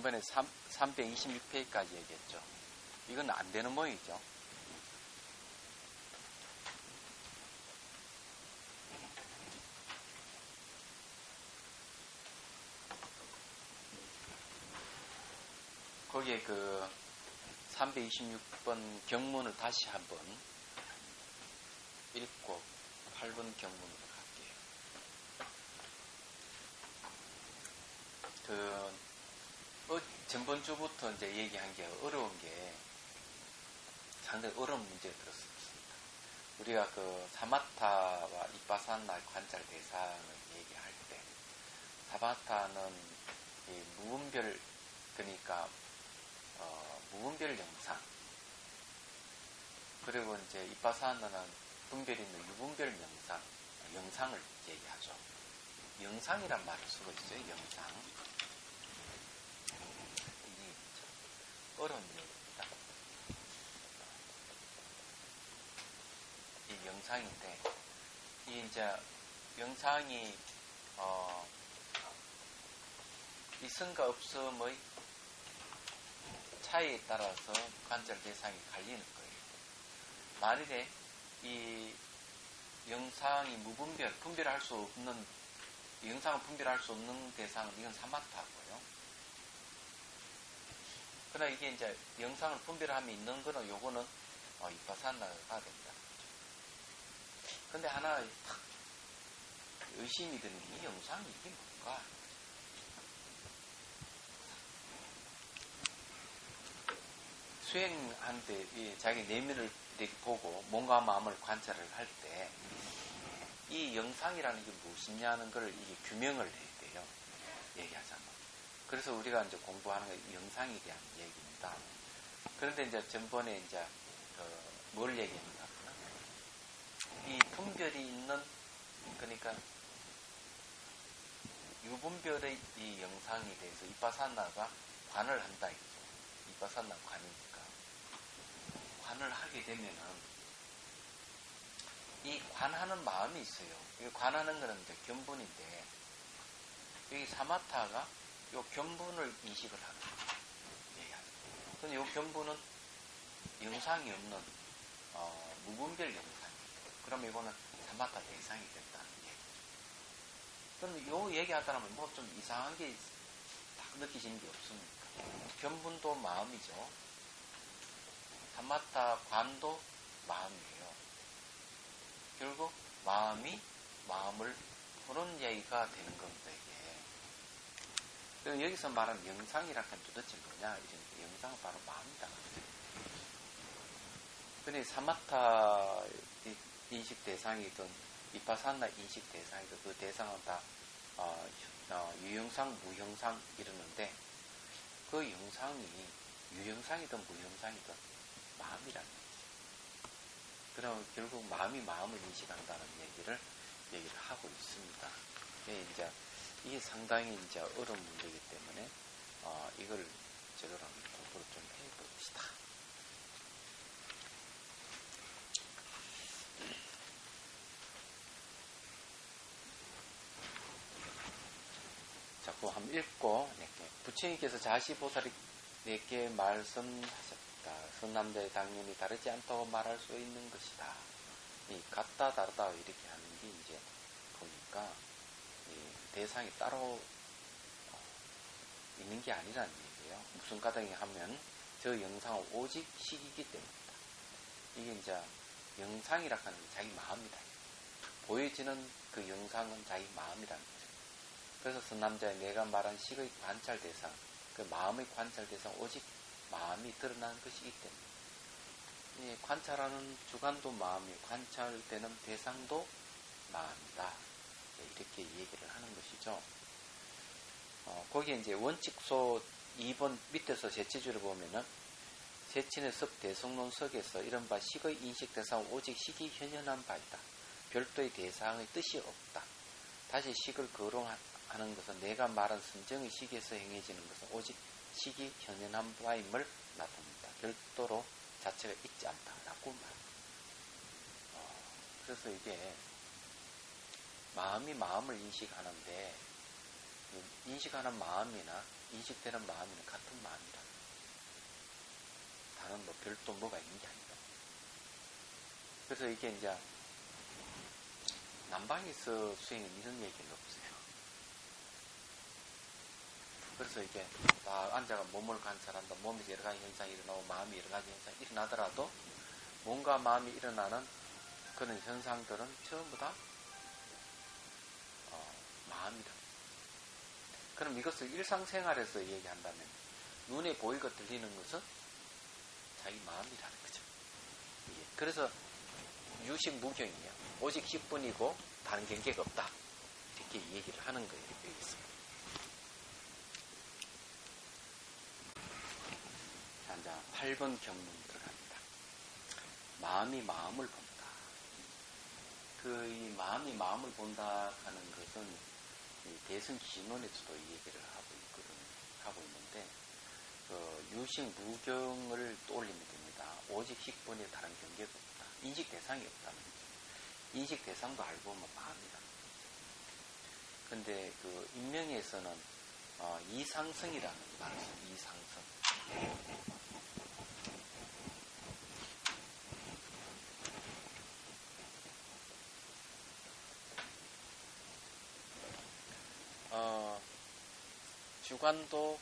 전번에 326페이지까지 얘기했죠. 이건 안 되는 모양이죠. 거기에 그 326번 경문을 다시 한번 읽고 8번 경문으로 갈게요. 전번 주부터 이제 얘기한 게 어려운 게 상당히 어려운 문제가 들었습니다. 우리가 그 사마타와 이빠사나 관찰 대상을 얘기할 때, 사마타는 이 무분별, 그러니까 무분별 영상, 그리고 이제 이빠사나는 분별 있는 유분별 영상을 얘기하죠. 영상이란 말을 쓰고 있어요. 영상. 이게 어려운 얘기입니다. 이 영상인데, 이 이제 영상이 있음과 없음의 차이에 따라서 관찰 대상이 갈리는 거예요. 만일에 이 영상이 무분별, 분별할 수 없는, 영상을 분별할 수 없는 대상은 이건 사마타고요. 그러나 이게 이제 영상을 분별함이 있는 거는 요거는 이빠사나가 됩니다. 근데 하나 탁 의심이 드는 게, 이 영상이 이게 뭔가? 수행하는데 자기 내면을 이렇게 보고 몸과 마음을 관찰을 할 때 이 영상이라는 게 무엇이냐는 걸 이게 규명을 해야 돼요. 얘기하자면. 그래서 우리가 이제 공부하는 게 영상에 대한 얘기입니다. 그런데 이제 전번에 이제 뭘 얘기했나? 이 분별이 있는, 그러니까 유분별의 이 영상에 대해서 이빠사나가 관을 한다 이거죠. 이빠사나 관이니까. 관을 하게 되면은 이 관하는 마음이 있어요. 이 관하는 거는 이제 견본인데, 여기 사마타가 이 견본을 인식을 하는 거예요. 근데 이 견본은 영상이 없는 무분별 영상이에요. 그럼 이거는 사마타 대상이 된다는 얘기죠. 그럼 요 얘기하다 보면 뭐 좀 이상한 게 딱 느끼시는 게 없습니까? 견본도 마음이죠. 사마타 관도 마음이에요. 결국 마음이 마음을 보는 얘기가 되는 겁니다, 이게. 그리고 여기서 말하는 영상이라는 건 도대체 뭐냐? 이러니까 영상은 바로 마음이다. 근데 사마타 인식 대상이든 이빠사나 인식 대상이든 그 대상은 다 유영상, 무영상 이러는데, 그 영상이 유영상이든 무영상이든 마음이라는 거죠. 그럼 결국 마음이 마음을 인식한다는 얘기를 하고 있습니다. 이제 이게 상당히 이제 어려운 문제이기 때문에 이걸 제대로 공부를 좀 해봅시다. 자, 그거 한번 읽고, 부처님께서 자시보살에게 말씀하셨다. 선남자의 당연히 다르지 않다고 말할 수 있는 것이다. 이 같다 다르다 이렇게 하는 게 이제 보니까 이 대상이 따로 있는 게 아니라는 얘기예요. 무슨 까닭이 하면 저 영상은 오직 식이기 때문이다. 이게 이제 영상이라 하는 게 자기 마음이다. 보여지는 그 영상은 자기 마음이라는 거죠. 그래서 선남자의 내가 말한 식의 관찰 대상, 그 마음의 관찰 대상 오직 마음이 드러나는 것이기 때문에 관찰하는 주관도 마음이, 관찰되는 대상도 마음이다. 이렇게 얘기를 하는 것이죠. 거기에 이제 원칙소 2번 밑에서 제치줄을 보면은 제친의 섭 대성론석에서 이른바 식의 인식 대상은 오직 식이 현현한 바이다. 별도의 대상의 뜻이 없다. 다시 식을 거론하는 것은 내가 말한 선정의 식에서 행해지는 것은 오직 식이 현현한 바임을 나타낸다. 별도로 자체가 있지 않다라고 말합니다. 그래서 이게 마음이 마음을 인식하는데 인식하는 마음이나 인식되는 마음이나 같은 마음이라. 다른 뭐 별도 뭐가 있는 게 아니다. 그래서 이게 이제 남방에서 수행은 이런 얘기는 없어요. 그래서 이게 딱 앉아가 몸을 관찰한다. 몸에서 여러 가지 현상이 일어나고 마음이 여러 가지 현상이 일어나더라도 몸과 마음이 일어나는 그런 현상들은 전부 다 마음이다. 그럼 이것을 일상생활에서 얘기한다면 눈에 보이고 들리는 것은 자기 마음이라는 거죠. 예. 그래서 유식 무경이에요. 오직 10분이고 다른 경계가 없다. 이렇게 얘기를 하는 거예요. 여기 있습니다. 자, 이제 8번 경문 들어갑니다. 마음이 마음을 본다. 이 마음이 마음을 본다 하는 것은 대승기신론에서도 이 얘기를 하고 있는데, 유식 무경을 떠올리면 됩니다. 오직 10분에 다른 경계가 없다. 인식 대상이 없다는 거죠. 인식 대상도 알고 보면 마음이다. 근데 인명에서는 이상성이라는 말을 써요. 이상성. 주관도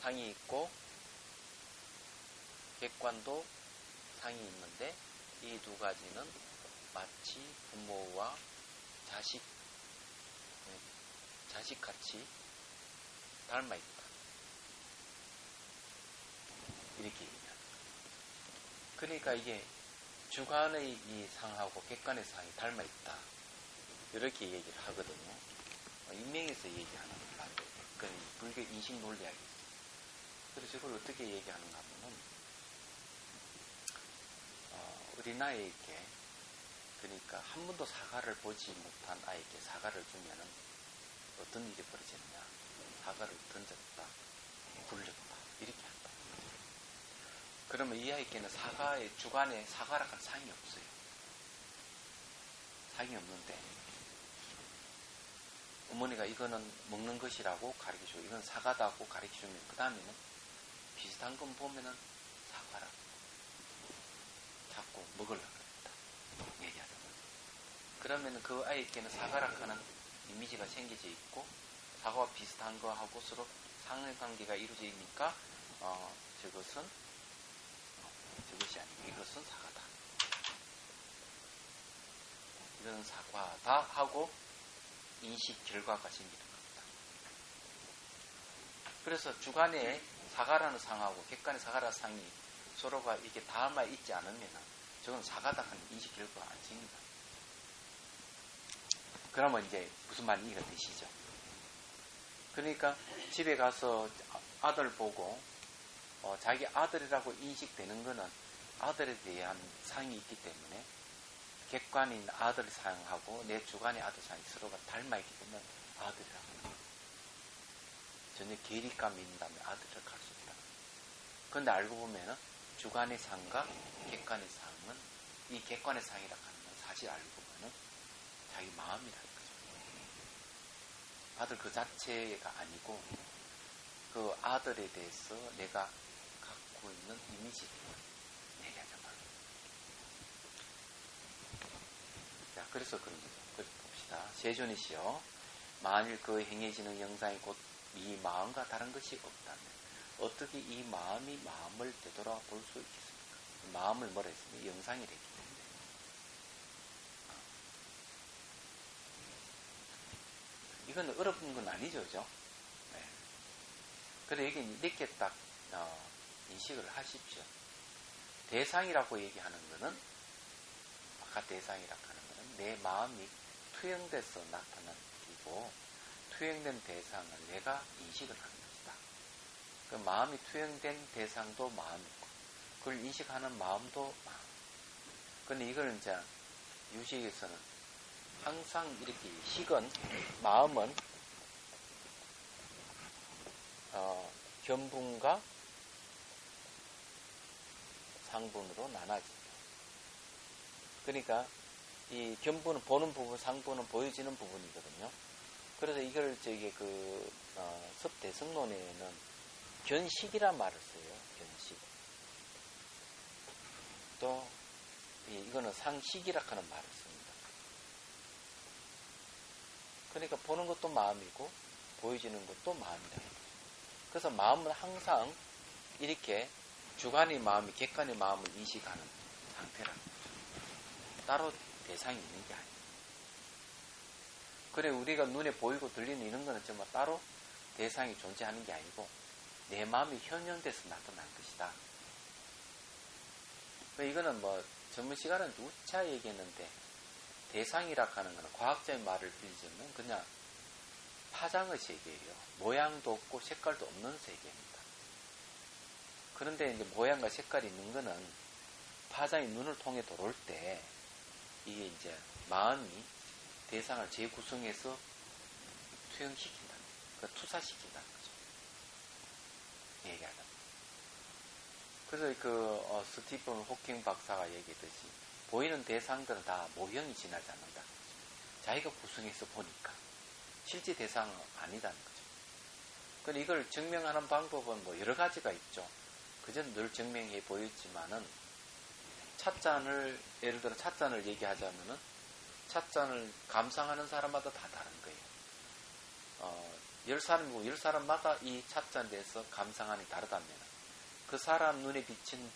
상이 있고 객관도 상이 있는데 이 두 가지는 마치 부모와 자식같이 닮아 있다. 이렇게 얘기합니다. 그러니까 이게 주관의 이 상하고 객관의 상이 닮아 있다. 이렇게 얘기를 하거든요. 인명에서 얘기하는 말이에요. 그건 불교 인식 논리학이에요. 그래서 이걸 어떻게 얘기하는가 하면은, 어린아이에게, 그러니까 한 번도 사과를 보지 못한 아이에게 사과를 주면은 어떤 일이 벌어지느냐. 사과를 던졌다, 굴렸다, 이렇게 한다. 그러면 이 아이에게는 사과의 주관에 사과라는 상이 없어요. 상이 없는데, 어머니가 이거는 먹는 것이라고 가르쳐주고 이건 사과다고 가르쳐주면 그 다음에는 비슷한 건 보면은 사과라고 자꾸 먹으려고 합니다. 얘기하자면. 그러면 그 아이에게는 사과라고 하는 이미지가 생겨져 있고 사과와 비슷한 거하고 서로 상관관계가 이루어지니까 저것이 아니고 이것은 사과다. 이건 사과다 하고 인식 결과가 생기는 겁니다. 그래서 주관에 사과라는 상하고 객관의 사과라는 상이 서로가 이렇게 닮아 있지 않으면 저건 사과다 하는 인식 결과가 안 생깁니다. 그러면 이제 무슨 말인지 이해가 되시죠? 그러니까 집에 가서 아들 보고 자기 아들이라고 인식되는 거는 아들에 대한 상이 있기 때문에 객관인 아들 상하고 내 주관의 아들 상이 서로가 닮아있기 때문에 아들이라고 합니다. 전혀 괴리감이 있다면 아들을 갈 수 없다. 그런데 알고 보면 주관의 상과 객관의 상은 이 객관의 상이라고 하는 건 사실 알고 보면 자기 마음이라는 거죠. 아들 그 자체가 아니고 그 아들에 대해서 내가 갖고 있는 이미지 얘기하자면. 자, 그래서 그런 거죠. 그래서 봅시다. 세존이시여, 만일 그 행해지는 영상이 곧 이 마음과 다른 것이 없다면 어떻게 이 마음이 마음을 되돌아볼 수 있겠습니까? 마음을 뭐라 했습니까? 영상이 되기 때문에. 이건 어려운 건 아니죠, 그죠? 네. 그래서 여기 이렇게 딱 인식을 하십시오. 대상이라고 얘기하는 거는, 아까 대상이라고 하는 거는 내 마음이 투영돼서 나타난 것이고, 투영된 대상을 내가 인식을 하는 것이다. 그 마음이 투영된 대상도 마음이고, 그걸 인식하는 마음도 마음. 근데 이걸 이제 유식에서는 항상 이렇게 식은, 마음은 견분과 상분으로 나눠집니다. 그러니까 이 견분은 보는 부분, 상분은 보여지는 부분이거든요. 그래서 이걸 섭대성론에는 견식이란 말을 써요. 견식. 또 이거는 상식이라 하는 말을 씁니다. 그러니까 보는 것도 마음이고 보여지는 것도 마음이다. 그래서 마음은 항상 이렇게 주관의 마음이 객관의 마음을 인식하는 상태라는 거죠. 따로 대상이 있는 게 아니에요. 그래 우리가 눈에 보이고 들리는 이런 거는 정말 따로 대상이 존재하는 게 아니고 내 마음이 현현돼서 나타난 것이다. 이거는 전문 시간은 누차 얘기했는데 대상이라 하는 것은 과학적인 말을 빌리자면 그냥 파장의 세계예요. 모양도 없고 색깔도 없는 세계입니다. 그런데 이제 모양과 색깔이 있는 거는 파장이 눈을 통해 들어올 때 이게 이제 마음이 대상을 재구성해서 투영시킨다. 투사시킨다는 거죠. 얘기하다. 그래서 스티븐 호킹 박사가 얘기했듯이 보이는 대상들은 다 모형이 지나지 않는다. 자기가 구성해서 보니까 실제 대상은 아니다는 거죠. 그런데 이걸 증명하는 방법은 여러 가지가 있죠. 그전 늘 증명해 보였지만은 예를 들어 찻잔을 얘기하자면은 찻잔을 감상하는 사람마다 다 다른 거예요. 10사람이고 10사람마다 이 찻잔에 대해서 감상하는 게 다르다면 그 사람 눈에 비친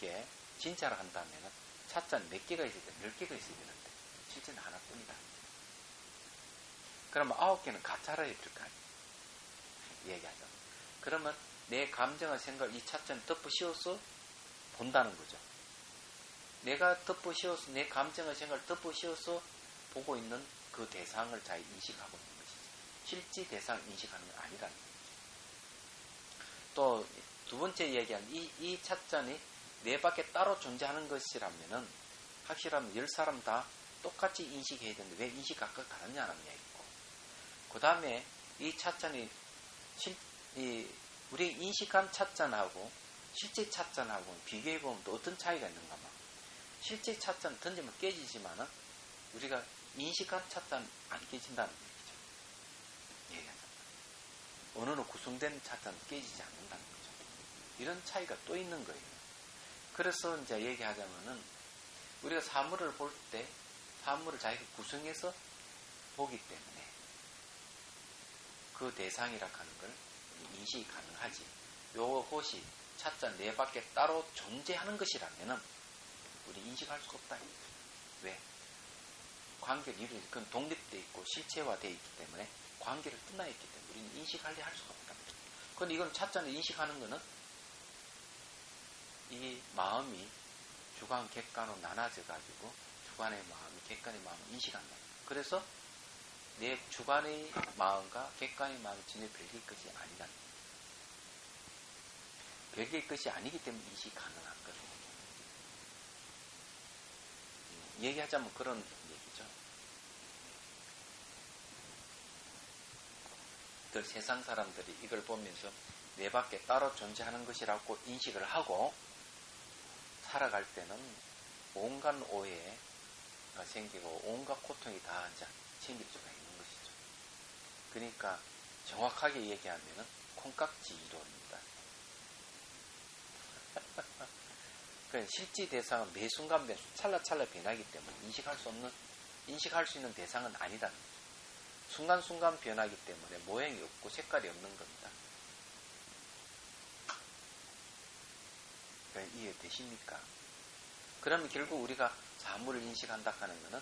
게 진짜라 한다면 찻잔 몇 개가 있어야 돼? 10개가 있어야 되는데 실제는 하나뿐이다. 그러면 9개는 가짜라 해줄 거 아니에요. 얘기하자. 그러면 내 감정과 생각을 이 찻잔에 덮어 씌워서 본다는 거죠. 내가 덮어 씌워서 내 감정과 생각을 덮어 씌워서 보고 있는 그 대상을 잘 인식하고 있는 것이죠. 실제 대상을 인식하는 건 아니라는 거죠. 또 두 번째 얘기한 이 찻잔이 내 밖에 따로 존재하는 것이라면은 확실하면 10사람 다 똑같이 인식해야 되는데 왜 인식 각각 다르냐는 얘기고 그 다음에 이 찻잔이 우리 인식한 찻잔하고 실제 찻잔하고 비교해보면 또 어떤 차이가 있는가 봐. 실제 찻잔 던지면 깨지지만은 우리가 인식한 찻잔 안 깨진다는 얘기죠. 얘기하자. 어느로 구성된 찻잔 깨지지 않는다는 거죠. 이런 차이가 또 있는 거예요. 그래서 이제 얘기하자면은 우리가 사물을 볼 때 사물을 자기가 구성해서 보기 때문에 그 대상이라 하는 걸 인식이 가능하지. 요것이 찻잔 내 밖에 따로 존재하는 것이라면은 우리 인식할 수가 없다. 왜? 관계를 이루어져 그건 독립되어 있고 실체화되어 있기 때문에 관계를 끝나 있기 때문에 우리는 인식할 수가 없다. 그런데 이건 찻잔을 인식하는 거는 이 마음이 주관, 객관으로 나눠져 가지고 주관의 마음이 객관의 마음을 인식한다. 그래서 내 주관의 마음과 객관의 마음이 전혀 별개의 것이 아니다. 별개의 것이 아니기 때문에 인식이 가능한 거죠. 얘기하자면 그런 얘기죠. 세상 사람들이 이걸 보면서 내 밖에 따로 존재하는 것이라고 인식을 하고 살아갈 때는 온갖 오해가 생기고 온갖 고통이 다 이제 생길 수가 있는 것이죠. 그러니까 정확하게 얘기하면은 콩깍지 이론입니다. 그러니까 실제 대상은 매 순간 찰나찰나 변하기 때문에 인식할 수 있는 대상은 아니다는 거죠. 순간순간 변하기 때문에 모양이 없고 색깔이 없는 겁니다. 그러니까 이해되십니까? 그러면 결국 우리가 사물을 인식한다 하는 것은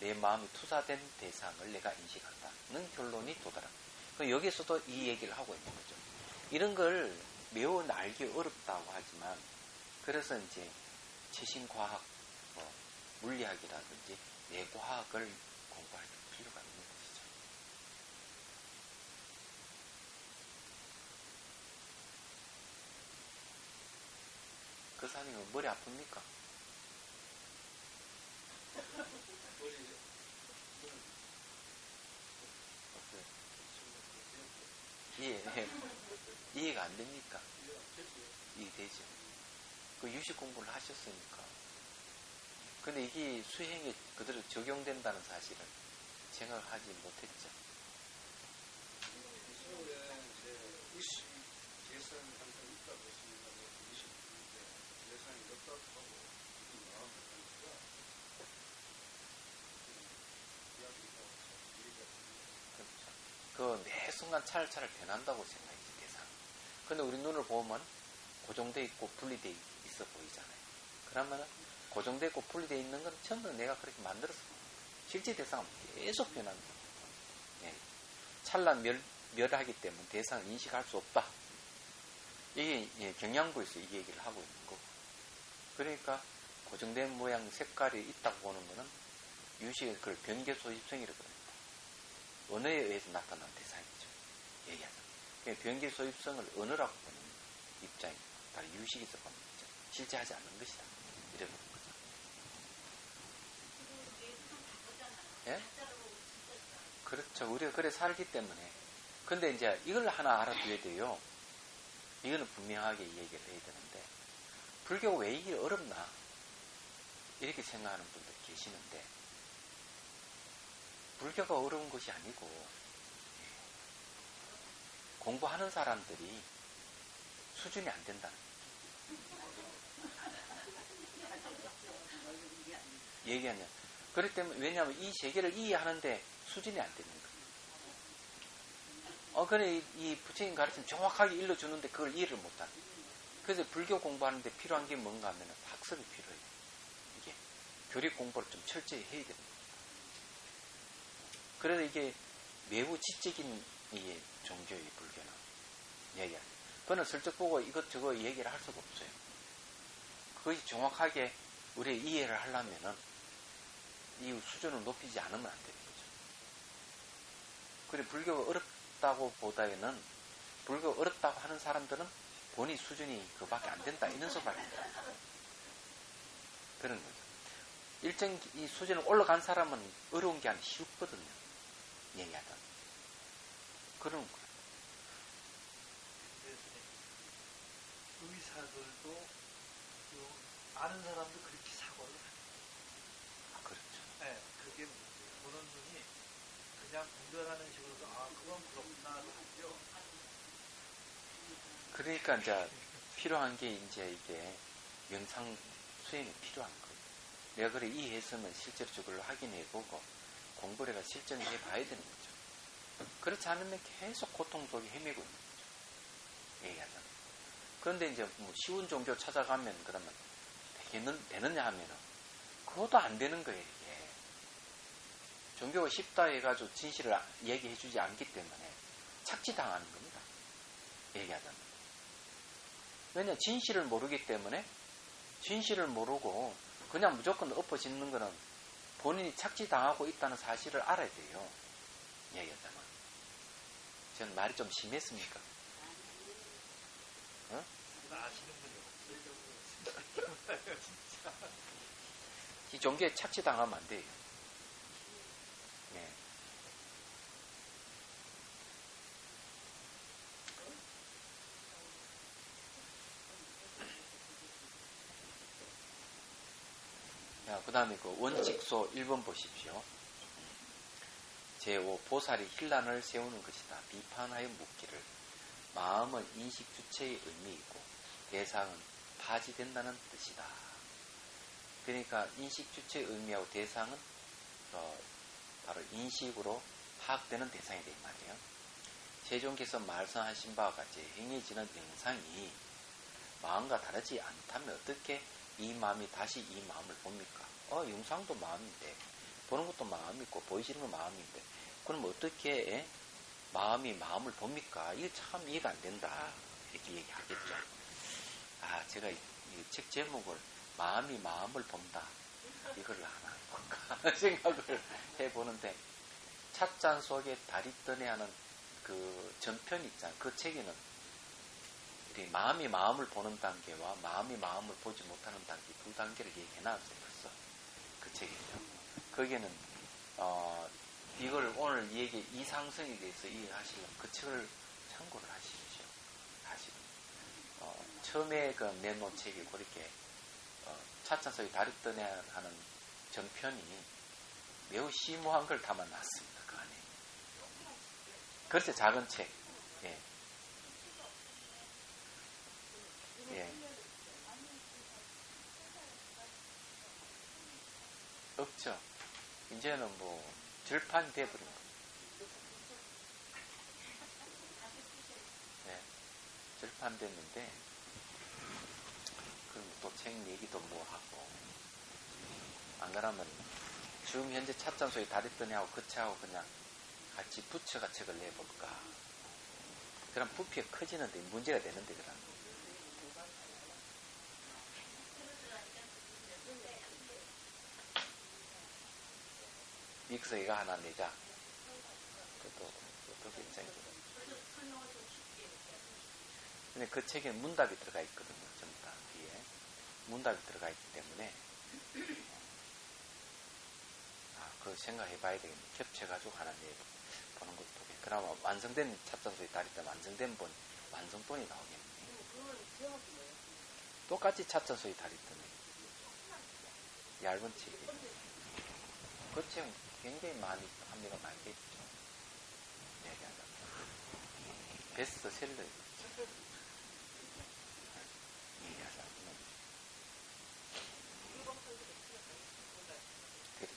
내 마음이 투사된 대상을 내가 인식한다는 결론이 도달합니다. 여기서도 이 얘기를 하고 있는 거죠. 이런 걸 매우 알기 어렵다고 하지만 그래서 이제 최신과학, 물리학이라든지 뇌과학을 공부할 필요가 있는 것이죠. 그 사람이 머리 아픕니까? 이해가 안 됩니까? 이해되죠. 그 유식 공부를 하셨으니까. 근데 이게 수행에 그대로 적용된다는 사실은 생각을 하지 못했죠. 서울에 이제 의식 재산이 항상 있다고 했습니다. 의식 재산이 없다고 하고 이게 마음을 하니까 그 매 순간 차를 변한다고 생각했지, 대상. 근데 우리 눈을 보면 고정돼 있고 분리돼 있어 보이잖아요. 그러면은 고정돼 있고 분리돼 있는 건 전부 내가 그렇게 만들어서 실제 대상은 계속 변합니다. 예. 찰나 멸하기 때문에 대상을 인식할 수 없다. 이게 예, 경양부에서 이 얘기를 하고 있는 거고. 그러니까 고정된 모양 색깔이 있다고 보는 거는 유식의 그걸 변개 소입성이라고 합니다. 언어에 의해서 나타난 대상이죠. 얘기하자. 변개 소입성을 언어라고 보는 입장입니다. 바로 유식에서 보는 거죠. 실제하지 않는 것이다. 이래 보는 거죠. 예? 그렇죠. 우리가 그래 살기 때문에. 근데 이제 이걸 하나 알아둬야 돼요. 이거는 분명하게 얘기를 해야 되는데, 불교가 왜 이게 어렵나? 이렇게 생각하는 분들 계시는데, 불교가 어려운 것이 아니고, 공부하는 사람들이 수준이 안 된다는 얘기하냐. 그렇기 때문에, 왜냐하면 이 세계를 이해하는데 수준이 안 되는 거예요. 그래, 이 부처님 가르침 정확하게 일러주는데 그걸 이해를 못하는. 그래서 불교 공부하는데 필요한 게 뭔가 하면 학습이 필요해요. 이게. 교리 공부를 좀 철저히 해야 됩니다. 그래서 이게 매우 지적인 이게 종교의 불교는 얘기야. 그거는 슬쩍 보고 이것저것 얘기를 할 수가 없어요. 그것이 정확하게 우리의 이해를 하려면은 이 수준을 높이지 않으면 안 되는 거죠. 그래 불교가 어렵다고 보다에는 불교가 어렵다고 하는 사람들은 본인 수준이 그밖에 안 된다 이런 소리입니다. 그런 거죠. 일정 이 수준을 올라간 사람은 어려운 게 아니라 쉽거든요. 얘기하다. 그런 거예요. 의사들도 아는 사람도 그렇게 사고를 합니다. 그렇죠. 네, 그게 문제예요. 보는 눈이 그냥 분별하는 식으로도 그건 그렇구나 하죠. 그러니까 이제 필요한 게 이제 이게 명상 수행이 필요한 거예요. 내가 그래 이해했으면 실제로 그걸 확인해보고 공부를 해가 실전을 해봐야 되는 거죠. 그렇지 않으면 계속 고통 속에 헤매고 있는 거죠. 얘기하자면. 그런데 이제 뭐 쉬운 종교 찾아가면 그러면 되느냐 하면은 그것도 안 되는 거예요, 이게. 종교가 쉽다 해가지고 진실을 얘기해주지 않기 때문에 착취당하는 겁니다. 얘기하자면. 왜냐, 진실을 모르기 때문에 진실을 모르고 그냥 무조건 엎어짓는 거는 본인이 착취당하고 있다는 사실을 알아야 돼요. 얘기하자면. 저는 말이 좀 심했습니까? 어? 아시는 분이 없어요. 진짜. 이 종교에 착취당하면 안 돼요. 네. 그 다음에 그 원칙소 1번 보십시오. 제5 보살이 힐난을 세우는 것이다. 비판하여 묻기를. 마음은 인식 주체의 의미이고 대상은 파지된다는 뜻이다. 그러니까 인식 주체의 의미하고 대상은 바로 인식으로 파악되는 대상이 된 말이에요. 세종께서 말씀하신 바와 같이 행해지는 영상이 마음과 다르지 않다면 어떻게 이 마음이 다시 이 마음을 봅니까? 영상도 마음인데 보는 것도 마음이고 보이시는 건 마음인데 그럼 어떻게 마음이 마음을 봅니까? 이게 참 이해가 안 된다. 이렇게 얘기하겠죠. 제가 이 책 제목을 마음이 마음을 본다. 이걸 하나 볼까 생각을 해보는데 찻잔 속에 달이 떠내 하는 그 전편 있잖아요. 그 책에는 마음이 마음을 보는 단계와 마음이 마음을 보지 못하는 단계 두 단계를 얘기해놨어요. 벌써 그 책이죠. 거기에는 이걸 오늘 얘기 이상성에 대해서 이해하시려면 그 책을 참고를 하십시오. 사실은 처음에 그 내놓은 책이 그렇게 찻잔 속에 달이 떠내 하는 전편이 매우 심오한 걸 담아놨습니다. 그 안에. 그렇죠. 작은 책. 예. 예. 없죠. 이제는 뭐 절판이 돼버린 거예요. 네. 절판됐는데 그럼 또 책 얘기도 뭐 하고 안 그러면 지금 현재 찻잔소리 다리떠니하고 그 책하고 그냥 같이 붙여가 책을 내볼까. 그럼 부피가 커지는데 문제가 되는데 그럼. 믹서기가 하나 내자. 그것도 괜찮죠. 근데 그 책에는 문답이 들어가 있거든요. 전부 다 뒤에. 문답이 들어가 있기 때문에 그거 생각해 봐야 되겠네. 겹쳐가지고 하나 내보는 것도. 그나마 완성된 찻잔소리 다리다 완성된 본, 완성본이 나오겠네. 똑같이 찻잔소리 다리다네. 얇은 책이. 그 책 굉장히 많이 판매가 많이 됐죠. 얘기하자면. 베스트셀러. 얘기하자면. 그렇지.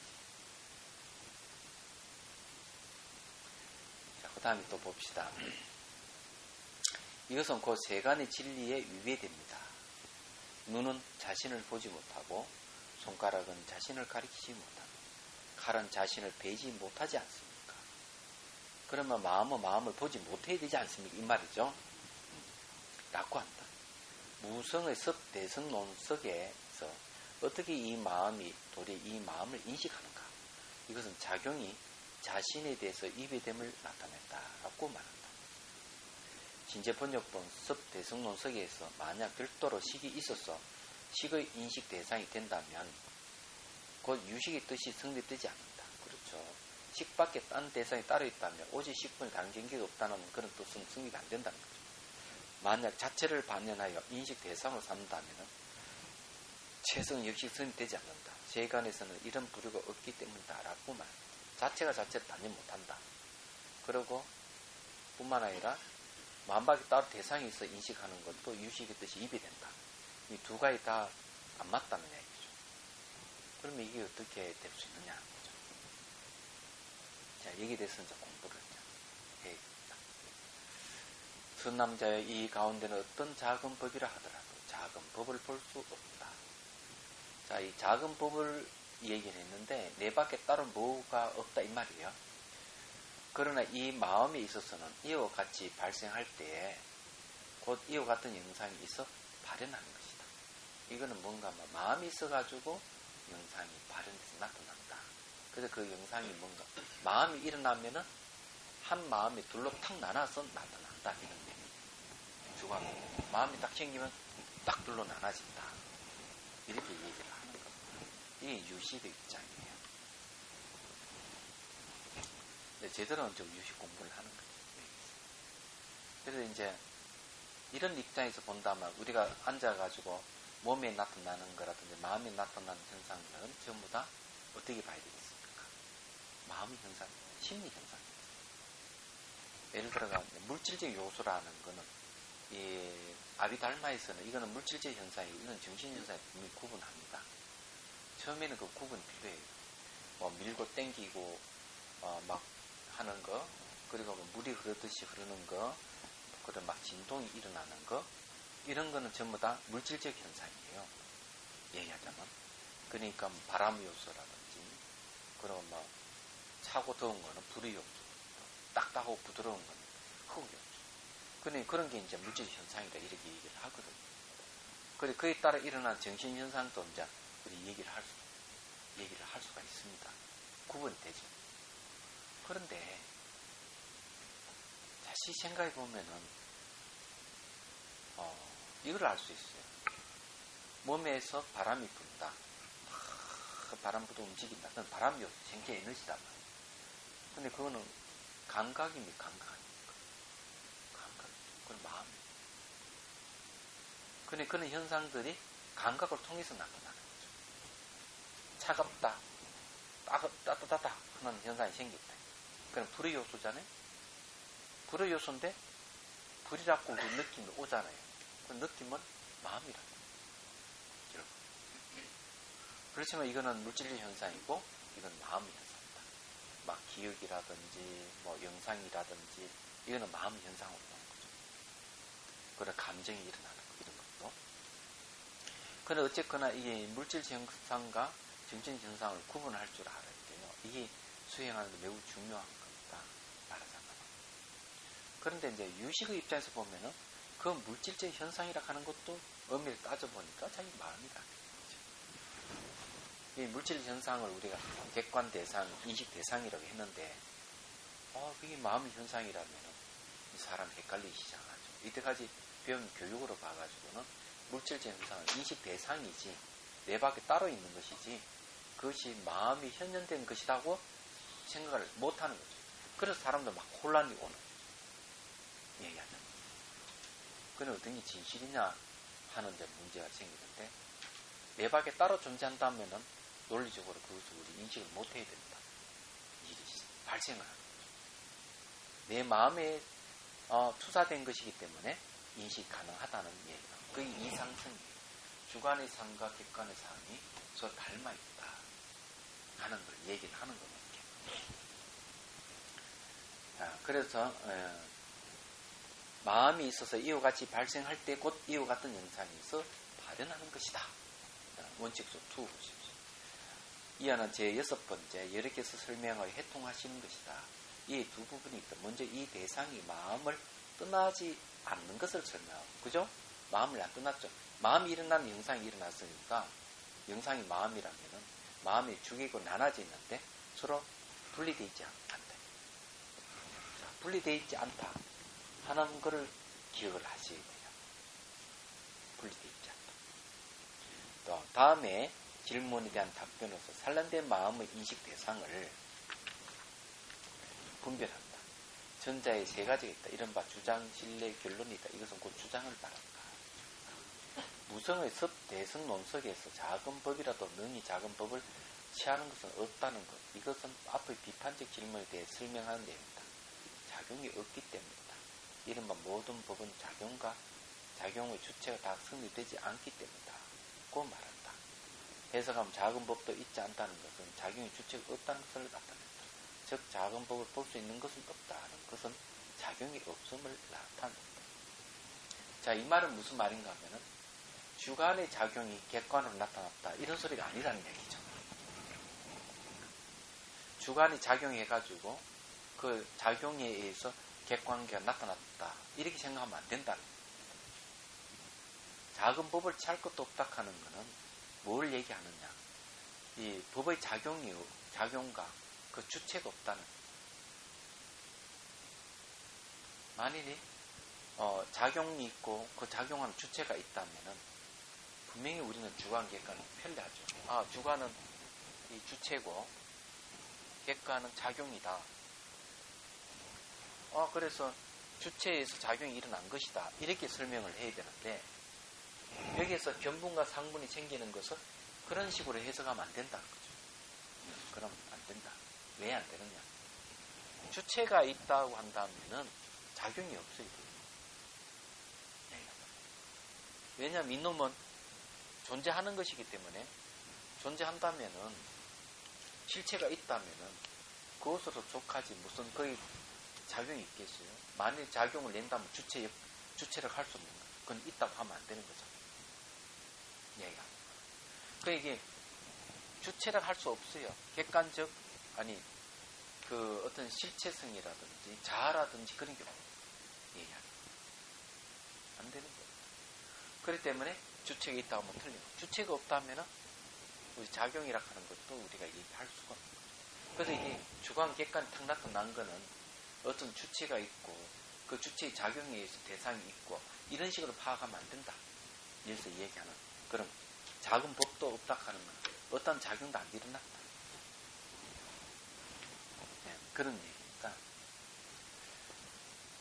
자, 그 다음에 또 봅시다. 이것은 곧 세간의 진리에 위배됩니다. 눈은 자신을 보지 못하고 손가락은 자신을 가리키지 못하고 칼은 자신을 베지 못하지 않습니까? 그러면 마음은 마음을 보지 못해야 되지 않습니까? 이 말이죠. 라고 한다. 무성의 섭 대성 논석에서 어떻게 이 마음이 도리어 이 마음을 인식하는가? 이것은 작용이 자신에 대해서 위배됨을 나타낸다라고 말한다. 신제번역본 섭 대성 논석에서 만약 별도로 식이 있어서 식의 인식 대상이 된다면 곧 유식의 뜻이 성립되지 않는다. 그렇죠. 식밖에 딴 대상이 따로 있다면 오직 식분이 다른 경계가 없다는 그런 뜻은 성립이 안 된다는 거죠. 만약 자체를 반연하여 인식 대상으로 삼는다면 체성 역시 성립되지 않는다. 세간에서는 이런 부류가 없기 때문이다라고 말합니다. 자체가 자체를 반연 못한다. 그리고 뿐만 아니라 만밖에 따로 대상이 있어 인식하는 것도 유식의 뜻이 위배된다. 이 두 가지 다 안 맞다는 얘기죠. 그러면 이게 어떻게 될 수 있느냐 하는 거죠. 자, 여기에 대해서 이제 공부를 해야겠다. 선남자의 이 가운데는 어떤 작은 법이라 하더라도 작은 법을 볼 수 없다. 자, 이 작은 법을 얘기를 했는데 내 밖에 따로 뭐가 없다 이 말이에요. 그러나 이 마음에 있어서는 이와 같이 발생할 때에 곧 이와 같은 영상이 있어 발현하는 것이다. 이거는 뭔가 마음이 있어가지고 영상이 발현해서 나타난다. 그래서 그 영상이 뭔가 마음이 일어나면은 한 마음이 둘로 탁 나눠서 나타난다. 이런 얘기. 주관적으로 마음이 딱 생기면 딱 둘로 나눠진다. 이렇게 얘기를 하는 겁니다. 이게 유식의 입장이에요. 근데 제대로는 좀 유식 공부를 하는 거죠. 그래서 이제 이런 입장에서 본다면 우리가 앉아가지고 몸에 나타나는 거라든지 마음에 나타나는 현상들은 전부 다 어떻게 봐야 되겠습니까? 마음의 현상, 심리 현상입니다. 예를 들어가 물질적 요소라는 거는 이 아비달마에서는 이거는 물질적 현상이고 이건 정신 현상이 분명히 구분합니다. 처음에는 그 구분이 필요해요. 뭐 밀고 땡기고 막 하는 거, 그리고 뭐 물이 흐르듯이 흐르는 거, 그리고 막 진동이 일어나는 거, 이런 거는 전부 다 물질적 현상이에요. 얘기하자면. 그러니까 바람 요소라든지, 그리고 뭐 차고 더운 거는 불의 요소, 딱딱하고 부드러운 거는 흙 요소. 그러니까 그런 게 이제 물질적 현상이다 이렇게 얘기를 하거든요. 그리고 그에 따라 일어난 정신 현상도 이제 우리 얘기를 할 수가 있습니다. 구분이 되죠. 그런데 다시 생각해 보면은 이걸 알 수 있어요. 몸에서 바람이 분다. 바람 부도 움직인다. 그건 바람이 생기 에너지다. 근데 그거는 감각입니까? 감각 아닙니까? 감각. 그건 마음이에요. 근데 그런 현상들이 감각을 통해서 나타나는 거죠. 차갑다. 따따따따 하는 현상이 생겼다. 그럼 불의 요소잖아요. 불의 요소인데 불이라고 우리 느낌이 오잖아요. 그 느낌은 마음이라고. 그렇지만 이거는 물질적 현상이고 이건 마음의 현상이다. 막 기억이라든지 뭐 영상이라든지 이거는 마음의 현상으로 나오는 거죠. 그런 감정이 일어나는 거 이런 것도. 그런데 어쨌거나 이게 물질적 현상과 정신적 현상을 구분할 줄 알아야 돼요. 이게 수행하는 데 매우 중요한 겁니다. 말하자면. 그런데 이제 유식의 입장에서 보면은 그 물질적 현상이라 하는 것도 의미를 따져보니까 자기 마음이다. 이 물질 현상을 우리가 객관 대상, 인식 대상이라고 했는데, 그게 마음의 현상이라면 이 사람 헷갈리기 시작하죠. 이때까지 배운 교육으로 봐가지고는 물질적 현상은 인식 대상이지, 내 밖에 따로 있는 것이지, 그것이 마음이 현현된 것이라고 생각을 못하는 거죠. 그래서 사람들 막 혼란이 오는 거죠. 얘기하자면. 그건 어떤 게 진실이냐 하는 데 문제가 생기는데, 내 밖에 따로 존재한다면은 논리적으로 그것을 우리 인식을 못해야 됩니다. 일이 발생을 하는 거죠. 내 마음에 투사된 것이기 때문에 인식이 가능하다는 얘기가. 그게 이상성이에요. 주관의 상과 객관의 상이 서로 닮아있다 하는 걸 얘기를 하는 겁니다. 그래서 마음이 있어서 이와 같이 발생할 때 곧 이와 같은 영상이 있어 발현하는 것이다. 원칙수 2 보십시오. 이하는 제6번째 여러 개서 설명하여 해통하시는 것이다. 이 두 부분이 있다. 먼저 이 대상이 마음을 떠나지 않는 것을 설명하고, 그죠? 마음을 안 떠났죠. 마음이 일어나는 영상이 일어났으니까 영상이 마음이라면은 마음이 죽이고 나눠져 있는데 서로 분리되어 있지 않다. 자, 분리되어 있지 않다 하는 것을 기억을 하셔야 돼요. 분리되어 있지 않다. 또 다음에 질문에 대한 답변으로서 산란된 마음의 인식 대상을 분별한다. 전자에 세 가지가 있다. 이른바 주장, 신뢰, 결론이다. 이것은 곧 주장을 따른다. 무성의 섭, 대성, 논석에서 작은 법이라도 능히 작은 법을 취하는 것은 없다는 것. 이것은 앞의 비판적 질문에 대해 설명하는 내용이다. 작용이 없기 때문이다. 이른바 모든 법은 작용의 주체가 다 성립되지 않기 때문이다. 고 말한다. 해석하면 작은 법도 있지 않다는 것은 작용의 주체가 없다는 것을 나타낸다. 즉 작은 법을 볼 수 있는 것은 없다는 것은 작용이 없음을 나타낸다. 자, 이 말은 무슨 말인가 하면은 주관의 작용이 객관으로 나타났다. 이런 소리가 아니라는 얘기죠. 주관이 작용해가지고 그 작용에 의해서 객관계가 나타났다. 이렇게 생각하면 안 된다는 거예요. 작은 법을 취할 것도 없다 하는 것은 뭘 얘기하느냐. 이 법의 작용과 그 주체가 없다는 거예요. 만일이 작용이 있고 그 작용하는 주체가 있다면은 분명히 우리는 주관, 객관을 편리하죠. 주관은 이 주체고 객관은 작용이다. 그래서 주체에서 작용이 일어난 것이다. 이렇게 설명을 해야 되는데 여기에서 견분과 상분이 생기는 것은 그런 식으로 해석하면 안 된다는 거죠. 그럼 안 된다. 왜 안 되느냐. 주체가 있다고 한다면은 작용이 없어야 돼요. 왜냐하면 이놈은 존재하는 것이기 때문에 존재한다면은 실체가 있다면은 그것으로 족하지 무슨 거의 작용이 있겠어요. 만일 작용을 낸다면 주체를 할 수 없는 거예요. 그건 있다고 하면 안 되는 거죠. 얘가. 이게 주체를 할 수 없어요. 객관적 그 어떤 실체성이라든지 자아라든지 그런 게 얘기하는 안 되는 거예요. 그렇기 때문에 주체가 있다고 하면 틀린 거예요. 주체가 없다면은 우리 작용이라 하는 것도 우리가 얘기할 수가 없는 거예요. 그래서 이게 주관 객관이 탁 나타난 거는 어떤 주체가 있고 그 주체의 작용에 의해서 대상이 있고 이런 식으로 파악하면 안 된다. 여기서 얘기하는 그런 작은 법도 없다 하는 건 어떤 작용도 안 일어났다. 그런 얘기입니다.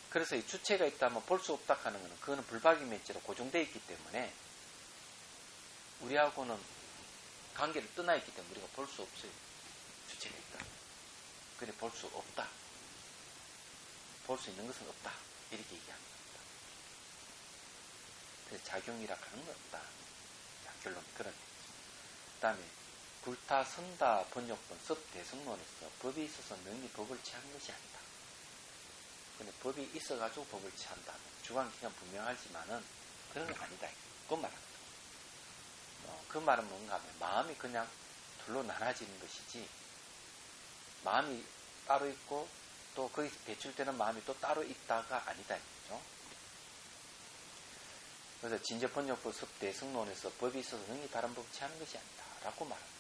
그래서 이 주체가 있다면 볼 수 없다 하는 것은 그거는 불박이면지로 고정되어 있기 때문에 우리하고는 관계를 떠나 있기 때문에 우리가 볼 수 없어요. 주체가 그래 볼 수 없다. 볼 수 있는 것은 없다. 이렇게 얘기하는 겁니다. 그래서 작용이라 하는 건 없다. 자, 결론이 그런 얘기죠. 그 다음에 불타 선다 번역본 섭대성론에서 법이 있어서 능히 법을 취하는 것이 아니다. 근데 법이 있어가지고 법을 취한다. 주관기간 분명하지만은 그런 건 아니다. 그 말합니다. 그 말은 뭔가 하면 마음이 그냥 둘로 나눠지는 것이지 마음이 따로 있고 또 거기서 배출되는 마음이 또 따로 있다가 아니다. 이거죠. 그래서 진저번역부 섭대성론에서 법이 있어서 능히 다른 법을 취하는 것이 아니다. 라고 말합니다.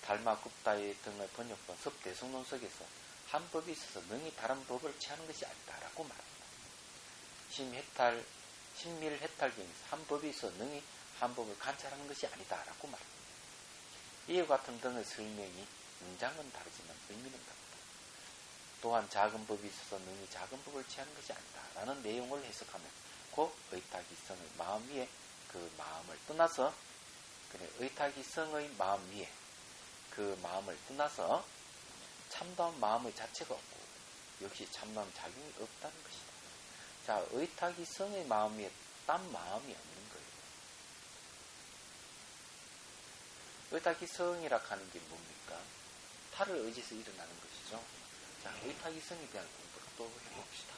달마굽다의 등의 번역본 섭대성론 속에서 한 법이 있어서 능히 다른 법을 취하는 것이 아니다. 라고 말합니다. 신밀해탈경에서 한 법이 있어서 능히 한 법을 관찰하는 것이 아니다. 라고 말합니다. 이와 같은 등의 설명이 문장은 다르지만 의미는 같다. 또한 작은 법이 있어서 능히 작은 법을 취하는 것이 아니다. 라는 내용을 해석하면 곧 의타기성의 마음 위에 그 마음을 떠나서 의타기성의 마음 위에 그 마음을 떠나서 참다운 마음의 자체가 없고 역시 참다운 작용이 없다는 것이다. 자, 의타기성의 마음 위에 딴 마음이 없는 거예요. 의타기성이라 하는 게 뭡니까? 타를 의지해서 일어나는 것이죠. 자, 의타기성에 대한 공부를 또 해봅시다.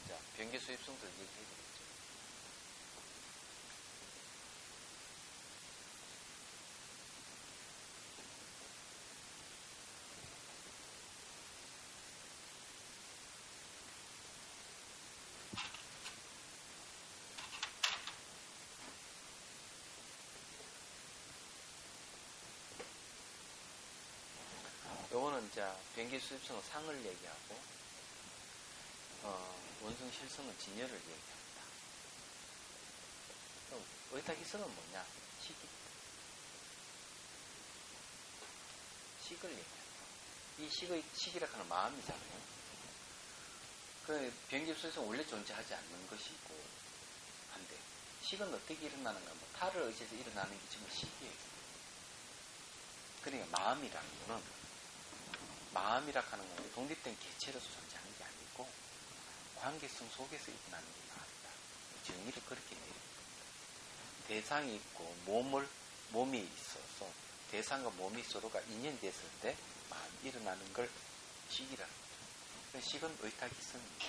자, 변기 수입성도 얘기해드렸죠. 요거는 이제 변기 수입성은 상을 얘기하고 원성 실성은 진열을 얘기합니다. 그럼 의타기성은 뭐냐? 식을 얘기합니다. 이 식이라 하는 마음이잖아요. 그 변기 수입성은 원래 존재하지 않는 것이고 한데 식은 어떻게 일어나는가? 뭐 타를 의지해서 일어나는 게 정말 식이에요. 그러니까 마음이라 하는 건 독립된 개체로서 존재하는 게 아니고 관계성 속에서 일어나는 게 마음이다. 정의를 그렇게 내립니다. 대상이 있고 몸이 있어서 대상과 몸이 서로가 인연됐을 때 마음이 일어나는 걸 식이라는 거죠. 식은 의타기성입니다.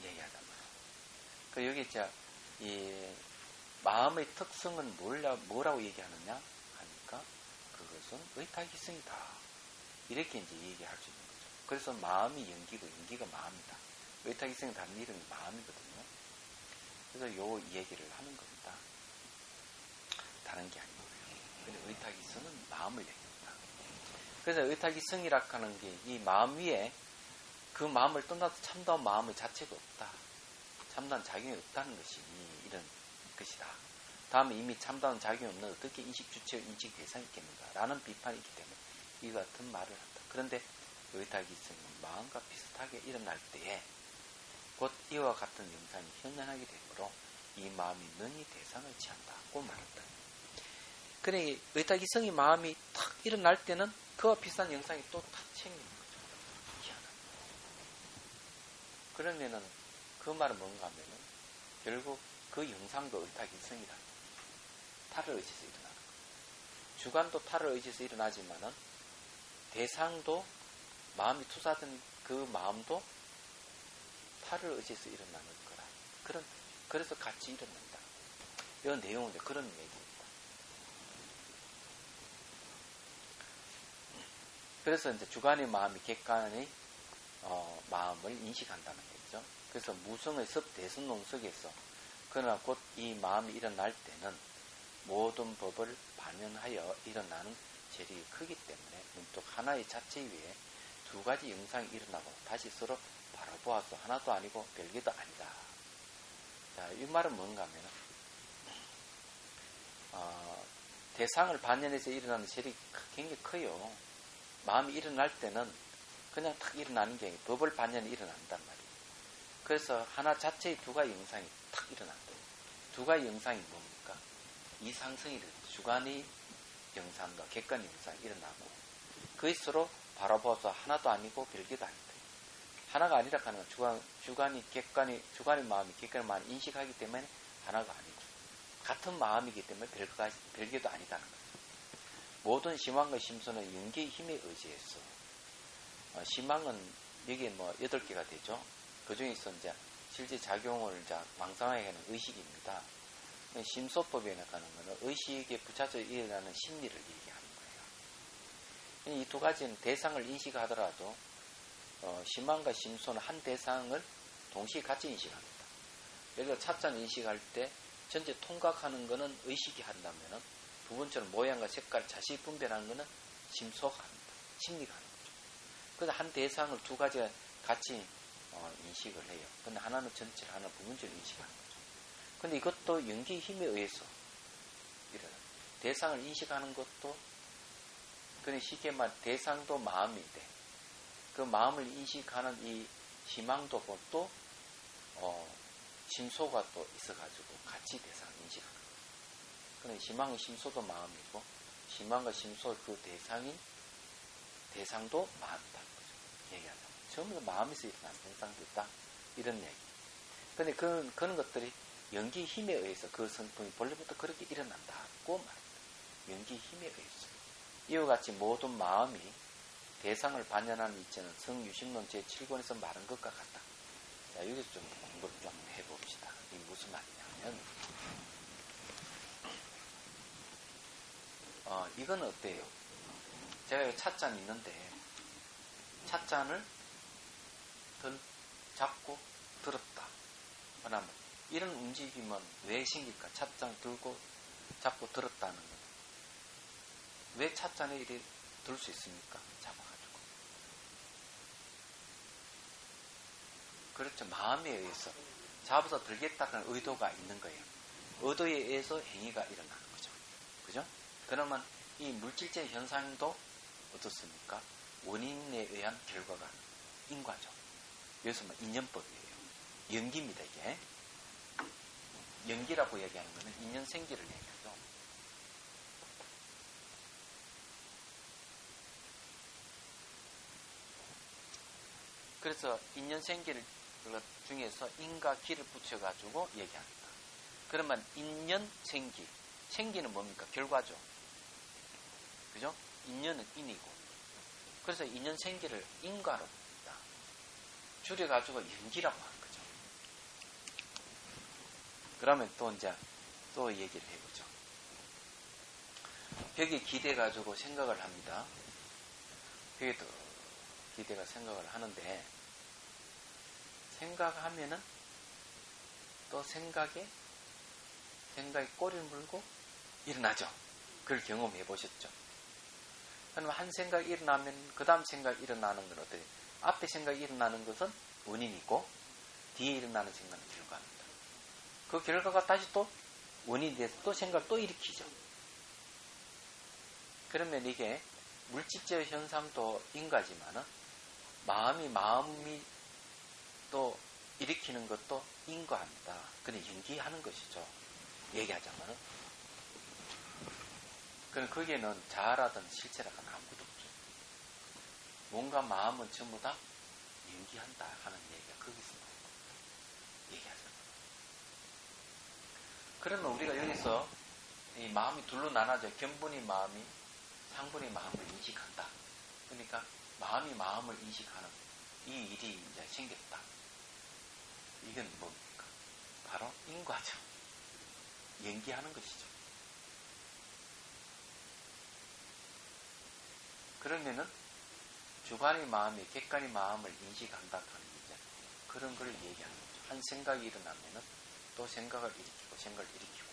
얘기하단 말이에요. 그 여기 이제 이 마음의 특성은 뭐라고 얘기하느냐 하니까 그것은 의타기성이다. 이렇게 이제 얘기할 수 있는 거죠. 그래서 마음이 연기고 연기가 마음이다. 의타기성의 다른 이름이 마음이거든요. 그래서 요 얘기를 하는 겁니다. 다른 게 아니고요. 근데 의타기성은 마음을 얘기합니다. 그래서 의타기성이라 하는 게 이 마음 위에 그 마음을 떠나서 참다운 마음의 자체가 없다. 참다운 작용이 없다는 것이 이런 것이다. 다음에 이미 참다운 작용이 없는 어떻게 인식주체와 인식대상이 있겠는가 라는 비판이 있기 때문에 이 같은 말을 한다. 그런데 의타기성은 마음과 비슷하게 일어날 때에 곧 이와 같은 영상이 현현하게 되므로 이 마음이 능히 대상을 취한다고 말한다. 그래 의타기성이 마음이 탁 일어날 때는 그와 비슷한 영상이 또 탁 챙기는 거죠. 희한합니다. 그러면은 그 말은 뭔가 하면은 결국 그 영상도 의타기성이다. 타를 의지해서 일어나는 거예요. 주관도 타를 의지해서 일어나지만은 대상도 마음이 투사된 그 마음도 타를 의지해서 일어나는 거라. 그래서 같이 일어난다. 이 내용은 그런 얘기입니다. 그래서 이제 주관의 마음이 객관의 마음을 인식한다는 거죠. 그래서 무성의 섭대성론 속에서 그러나 곧 이 마음이 일어날 때는 모든 법을 반영하여 일어나는 재력이 크기 때문에 문득 하나의 자체 위에 두 가지 영상이 일어나고 다시 서로 바라보아서 하나도 아니고 별개도 아니다. 자, 이 말은 뭔가 하면 대상을 반연해서 일어나는 세력이 굉장히 커요. 마음이 일어날 때는 그냥 탁 일어나는 게 아니고 법을 반연해 일어난단 말이에요. 그래서 하나 자체의 두 가지 영상이 탁 일어난다. 두 가지 영상이 뭡니까? 이상성이 일어나요. 주관의 영상과 객관의 영상이 일어나고 그게 서로 바라보아서 하나도 아니고 별개도 아니다. 하나가 아니라 하는 건 주관의 마음이 객관의 마음을 인식하기 때문에 하나가 아니고 같은 마음이기 때문에 별개도 아니다는 거죠. 모든 심왕과 심소는 연기의 힘에 의지해서 심왕은 여기에 8개가 되죠. 그 중에서 이제 실제 작용을 이제 왕성하게 하는 의식입니다. 심소법에 하는 것은 의식에 붙여져 일어나는 심리를 얘기하는 거예요. 이 두 가지는 대상을 인식하더라도 심왕과 심소는 한 대상을 동시에 같이 인식합니다. 예를 들어 차자를 인식할 때 전체 통각하는 것은 의식이 한다면 부분처럼 모양과 색깔 자세히 분별하는 것은 심소가 합니다. 심리가 하는 거죠. 그래서 한 대상을 두 가지가 같이 인식을 해요. 근데 하나는 전체를, 하나는 부분적으로 인식하는 거죠. 근데 이것도 연기의 힘에 의해서 일어나요. 대상을 인식하는 것도, 그는 쉽게 말해 대상도 마음인데, 그 마음을 인식하는 이 심왕도 또, 심소가 또 있어가지고 같이 대상을 인식하는 거예요. 그는 심왕의 심소도 마음이고, 심왕과 심소 그 대상도 마음이다. 얘기하자면 전부 다 마음에서 일어나는 현상도 있다. 이런 얘기. 근데 그런 것들이 연기의 힘에 의해서 그 성품이 본래부터 그렇게 일어난다고 말합니다. 연기의 힘에 의해서. 이와 같이 모든 마음이 대상을 반연하는 이체는 성유심론 제7권에서 말한 것과 같다. 자, 여기서 좀 공부를 좀 해봅시다. 이게 무슨 말이냐면, 이건 어때요? 제가 여기 찻잔이 있는데, 찻잔을 잡고 들었다. 그러면 이런 움직임은 왜 생길까? 찻잔 들고 잡고 들었다는 건. 왜 찻잔에 이래 들 수 있습니까? 잡아가지고. 그렇죠. 마음에 의해서 잡아서 들겠다는 의도가 있는 거예요. 의도에 의해서 행위가 일어나는 거죠. 그죠? 그러면 이 물질적 현상도 어떻습니까? 원인에 의한 결과가 인과죠. 여기서 인연법이에요. 연기입니다, 이게. 연기라고 얘기하는 것은 인연생기를 얘기하죠. 그래서 인연생기를 중에서 인과 기를 붙여가지고 얘기합니다. 그러면 인연생기. 생기는 뭡니까? 결과죠. 그죠? 인연은 인이고. 그래서 인연생기를 인과로 줄여가지고 연기라고 하는 거죠. 그러면 또 얘기를 해보죠. 벽에 기대가지고 생각을 합니다. 벽에도 기대가 생각을 하는데, 생각하면은 또 생각에 꼬리를 물고 일어나죠. 그걸 경험해 보셨죠. 그러면 한 생각이 일어나면 그 다음 생각이 일어나는 건 어때요? 앞에 생각이 일어나는 것은 원인이고 뒤에 일어나는 생각은 결과입니다. 그 결과가 다시 또 원인이 돼서 또 생각을 또 일으키죠. 그러면 이게 물질적 현상도 인과지만은 마음이 또 일으키는 것도 인과합니다. 근데 연기하는 것이죠. 얘기하자면은. 그럼 거기에는 자아라든 실체라든 아무것도 없죠. 뭔가 마음은 전부 다 연기한다 하는 얘기가 거기서 나옵니다. 얘기하자면. 그러면 우리가 여기서 이 마음이 둘로 나눠져. 견본의 마음이 상본의 마음을 인식한다. 그러니까 마음이 마음을 인식하는 이 일이 이제 생겼다. 이건 뭡니까? 바로 인과죠. 연기하는 것이죠. 그러면은 주관의 마음이 객관의 마음을 인식한다 하는 이제 그런 걸 얘기하는 거죠. 한 생각이 일어나면은 또 생각을 일으키고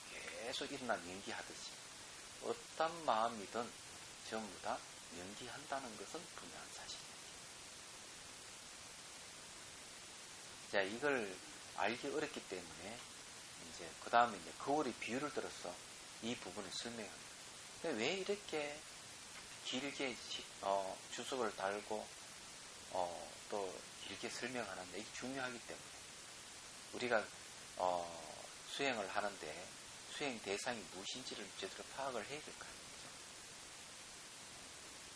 계속 일어나는 연기하듯이 어떤 마음이든 전부 다 연기한다는 것은 분명한 사실입니다. 자, 이걸 알기 어렵기 때문에 이제 그 다음에 이제 거울의 비유를 들어서 이 부분을 설명합니다. 근데 왜 이렇게 길게 주석을 달고 또 길게 설명하는데 이게 중요하기 때문에 우리가 수행을 하는데 수행 대상이 무엇인지를 제대로 파악을 해야 될 거 아니죠.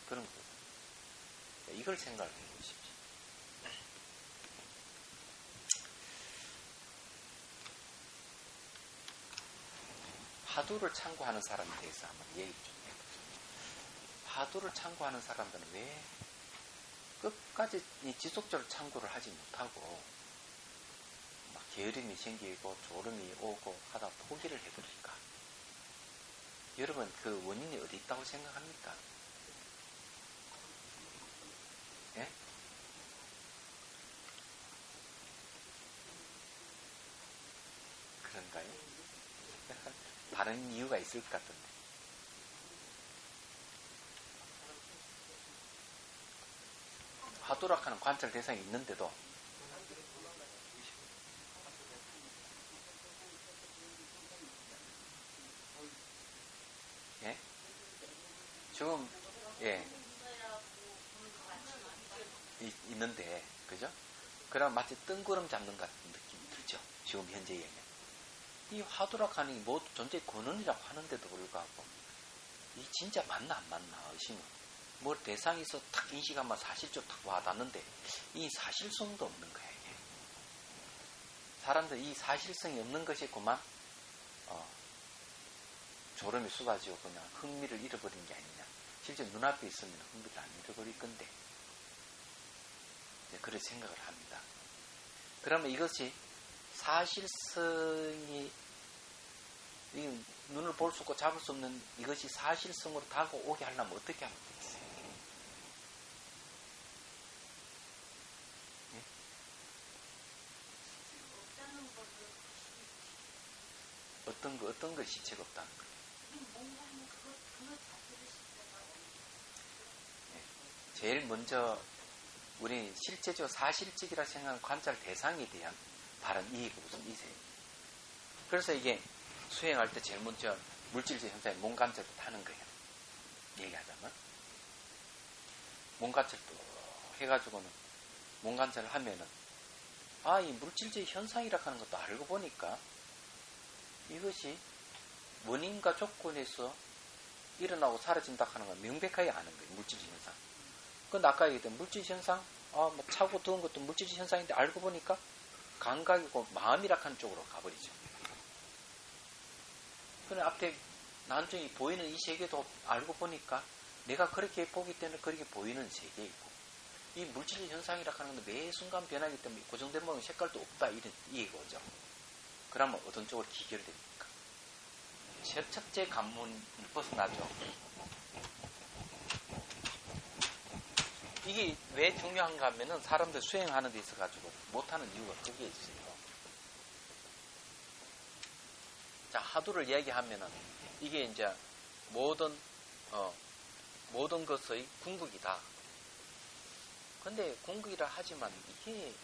그런 거예요. 이걸 생각을 해보십시오. 화두를 참고하는 사람에 대해서 한번 얘기 좀 해보죠. 화두를 참고하는 사람들은 왜 끝까지 지속적으로 참고를 하지 못하고 막 게으름이 생기고 졸음이 오고 하다 포기를 해버릴까? 여러분 그 원인이 어디 있다고 생각합니까? 예? 그런가요? 다른 이유가 있을 것 같은데. 화두락하는 관찰 대상이 있는데도 예? 지금 있는데 그죠? 그럼 마치 뜬구름 잡는 같은 느낌이 들죠. 지금 현재에는 이 화두락하는 게 뭐 존재 근원이라고 하는데도 불구하고 이 진짜 맞나 안 맞나 의심은 뭐 대상이 있어 탁 인식하면 사실적으로 탁 와닿는데 이 사실성도 없는 거야 이게. 사람들 이 사실성이 없는 것이 그만 졸음이 쏟아지고 그냥 흥미를 잃어버린 게 아니냐. 실제 눈앞에 있으면 흥미를 안 잃어버릴 건데 이제 그렇게 생각을 합니다. 그러면 이것이 사실성이 눈을 볼 수 없고 잡을 수 없는 이것이 사실성으로 다가오게 하려면 어떻게 하면 되겠어요? 네? 어떤 걸 시체가 없다는 거예요? 네. 제일 먼저 우리 실제적 사실적이라 생각하는 관찰 대상에 대한 바른 이해가 우선 있어요. 그래서 이게 수행할 때 제일 먼저 물질적 현상의 몸 관찰부터 하는 거예요. 얘기하자면 몸 관찰도 해가지고는 몸 관찰을 하면은 이 물질적 현상이라 하는 것도 알고 보니까 이것이 원인과 조건에서 일어나고 사라진다 하는 건 명백하게 아는 거예요. 물질적 현상. 근데 아까 얘기했던 물질적 현상 뭐 차고 더운 것도 물질적 현상인데 알고 보니까 감각이고 마음이라 하는 쪽으로 가버리죠. 그런데 앞에 나중에 보이는 이 세계도 알고 보니까 내가 그렇게 보기 때문에 그렇게 보이는 세계이고 이 물질적 현상이라 하는 건 매 순간 변하기 때문에 고정된 모양 색깔도 없다 이런 이해거죠. 그러면 어떤 쪽으로 기결됩니까? 첫째 관문을 벗어나죠. 이게 왜 중요한가 하면은 사람들 수행하는 데 있어가지고 못하는 이유가 거기에 있어요. 자, 화두를 이야기하면은 이게 이제 모든 것의 궁극이다. 근데 궁극이라 하지만 이게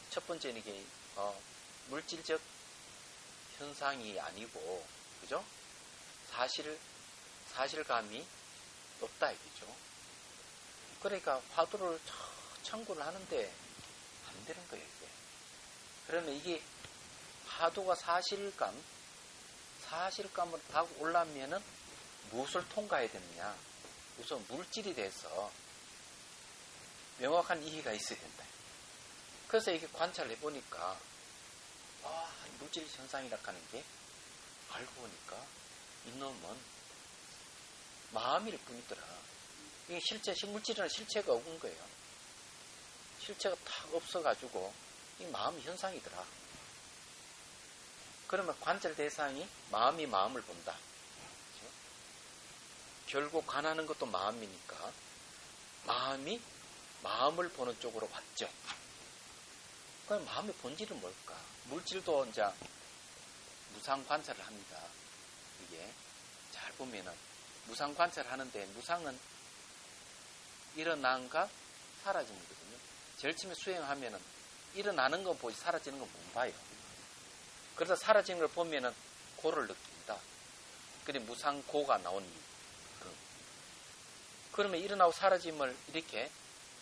첫 번째는 이게 물질적 현상이 아니고 그죠? 사실감이 없다 이거죠. 그러니까 화두를 참고를 하는데 안 되는 거예요 이게. 그러면 이게 화두가 사실감으로 다 올라면은 무엇을 통과해야 되느냐? 우선 물질이 돼서 명확한 이해가 있어야 된다. 그래서 이게 관찰을 해보니까 물질 현상이라 하는 게 알고 보니까 이놈은 마음일 뿐이더라. 이게 물질은 실체가 없는 거예요. 실체가 탁 없어가지고 이 마음이 현상이더라. 그러면 관찰 대상이 마음이 마음을 본다. 그렇죠? 결국 관하는 것도 마음이니까 마음이 마음을 보는 쪽으로 왔죠. 그럼 마음의 본질은 뭘까? 물질도 이제 무상 관찰을 합니다. 이게 잘 보면은 무상 관찰을 하는데 무상은 일어난가 사라지는 거거든요. 제일 처음에 수행하면은 일어나는 건 보지 사라지는 건 못 봐요. 그래서 사라지는 걸 보면은 고를 느낍니다. 그래 무상고가 나온 이유. 그러면 일어나고 사라짐을 이렇게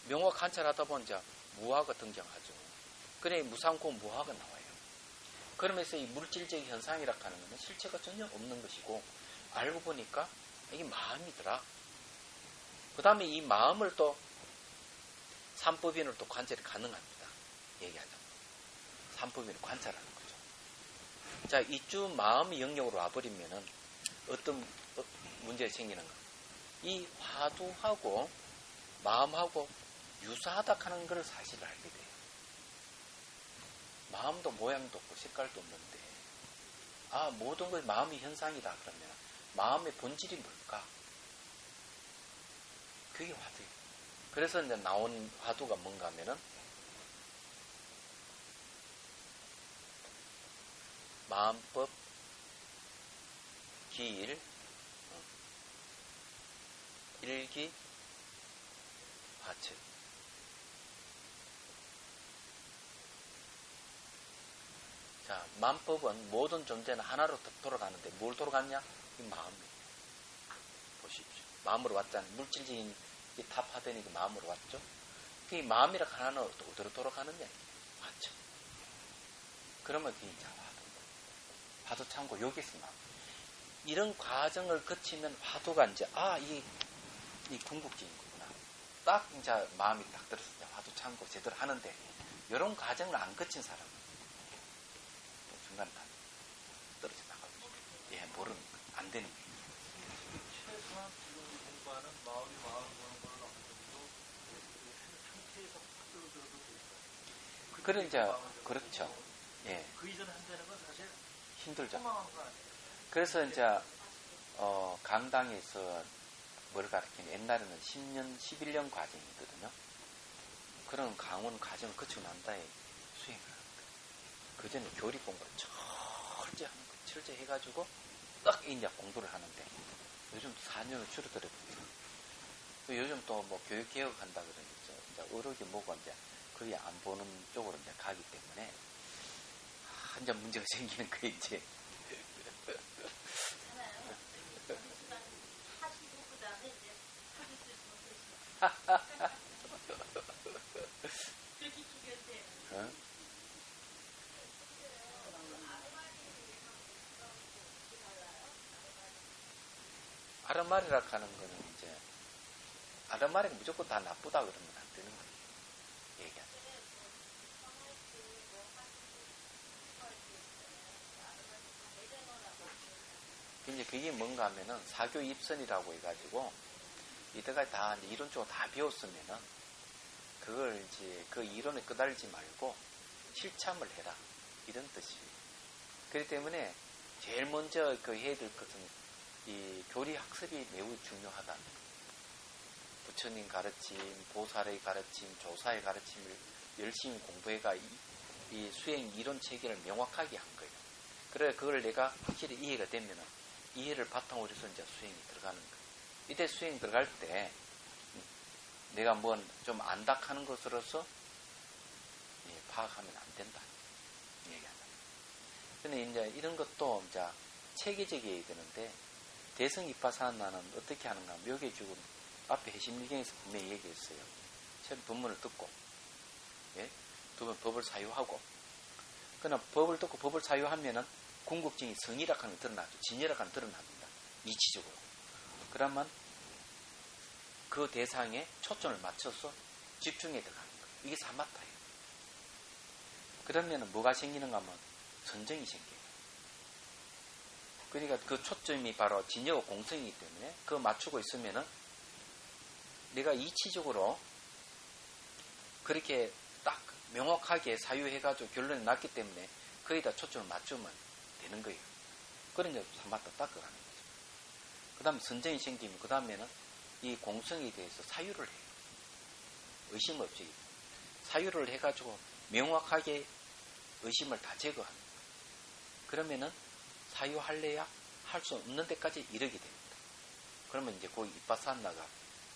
명화 관찰하다 보면 이제 무화가 등장하죠. 그래 무상고 무화가 나와요. 그러면서 이 물질적 현상이라고 하는 것은 실체가 전혀 없는 것이고 알고 보니까 이게 마음이더라. 그 다음에 이 마음을 또 삼법인으로 또 관찰이 가능합니다. 얘기하자면 삼법인으로 관찰하는 거죠. 자, 이쯤 마음의 영역으로 와버리면은 어떤 문제가 생기는가? 이 화두하고 마음하고 유사하다 하는 걸 사실을 알게 돼요. 마음도 모양도 없고 색깔도 없는데 모든 것이 마음의 현상이다 그러면 마음의 본질이 뭘까? 그게 화두예요. 그래서 이제 나온 화두가 뭔가 하면은 마음법 기일 일기 화측. 자, 만법은 모든 존재는 하나로 돌아가는데 뭘 돌아갔냐? 이 마음이에요. 보십시오. 마음으로 왔잖아요. 물질적인 이 타파되니 그 마음으로 왔죠. 그 마음이라 하나는 어디로 돌아가느냐? 맞죠. 그러면 그게 이제 화두 참고 여기서 막 이런 과정을 거치면 화두가 이제 이 궁극적인 거구나. 딱 이제 마음이 딱 들었을 때 화두 참고 제대로 하는데 이런 과정을 안 거친 사람은 또 중간에 다 떨어져 나가고 예, 모르는 거, 안 되는 거예요. 최소한 지금 공부하는 마음이 마음을 보는 걸 어느 정도 상태에서 확 떨어져도 되니까. 그런 이제 그렇죠. 예. 그 이전에 한다는 건 사실 힘들죠. 허망한 거 아니에요. 그래서 이제 강당에서 뭘 가르치면 옛날에는 10년, 11년 과정이거든요. 그런 강원 과정을 거치고 난 다음에 수행을 하는 거예요. 그 전에 교리 공부를 철저히 하는 거예요. 철저히 해가지고 딱 이제 공부를 하는데 요즘 4년을 줄어들어버려요. 요즘 또 뭐 교육개혁 한다 그러니까 이제 어록이 뭐고 이제 거의 안 보는 쪽으로 이제 가기 때문에 한자 문제가 생기는 거예요, 이제. 어? 아르마리라 하는 거는 이제 아르마리가 무조건 다 나쁘다 그러면 안 되는 거예요. 얘기하자. 이제 그게 뭔가 하면은 사교 입선이라고 해가지고 이때까지 다 이론적으로 다 배웠으면은 그걸 이제 그 이론에 끄달리지 말고 실참을 해라 이런 뜻이에요. 그렇기 때문에 제일 먼저 그 해야 될 것은 이 교리 학습이 매우 중요하다. 부처님 가르침, 보살의 가르침, 조사의 가르침을 열심히 공부해가 이 수행 이론 체계를 명확하게 한 거예요. 그래 그걸 내가 확실히 이해가 되면은 이해를 바탕으로 해서 이제 수행이 들어가는 거예요. 이때 수행 들어갈 때 내가 뭔 좀 안닥하는 것으로서 파악하면 안 된다. 얘기하자. 근데 이제 이런 것도 이제 체계적이어야 되는데 대승 이파사나는 어떻게 하는가 하면 여기 지금 앞에 해심일경에서 분명히 얘기했어요. 처음 본문을 듣고 예? 두 번 법을 사유하고 그러나 법을 듣고 법을 사유하면은 궁극적인 성이라고 하는 게 드러나죠. 진리라고 하는 게 드러납니다. 이치적으로. 그러면 그 대상에 초점을 맞춰서 집중해 들어가는 거예요. 이게 사마타예요. 그러면 뭐가 생기는가 하면 선정이 생겨요. 그러니까 그 초점이 바로 진여와 공성이기 때문에 그거 맞추고 있으면은 내가 이치적으로 그렇게 딱 명확하게 사유해가지고 결론이 났기 때문에 거기다 초점을 맞추면 되는 거예요. 그러니까 사마타 닦아가는 거죠. 그 다음에 선정이 생기면 그 다음에는 이 공성에 대해서 사유를 해요. 의심 없이. 사유를 해가지고 명확하게 의심을 다 제거하는 거예요. 그러면은 사유할래야 할 수 없는 데까지 이르게 됩니다. 그러면 이제 그 이빠사나가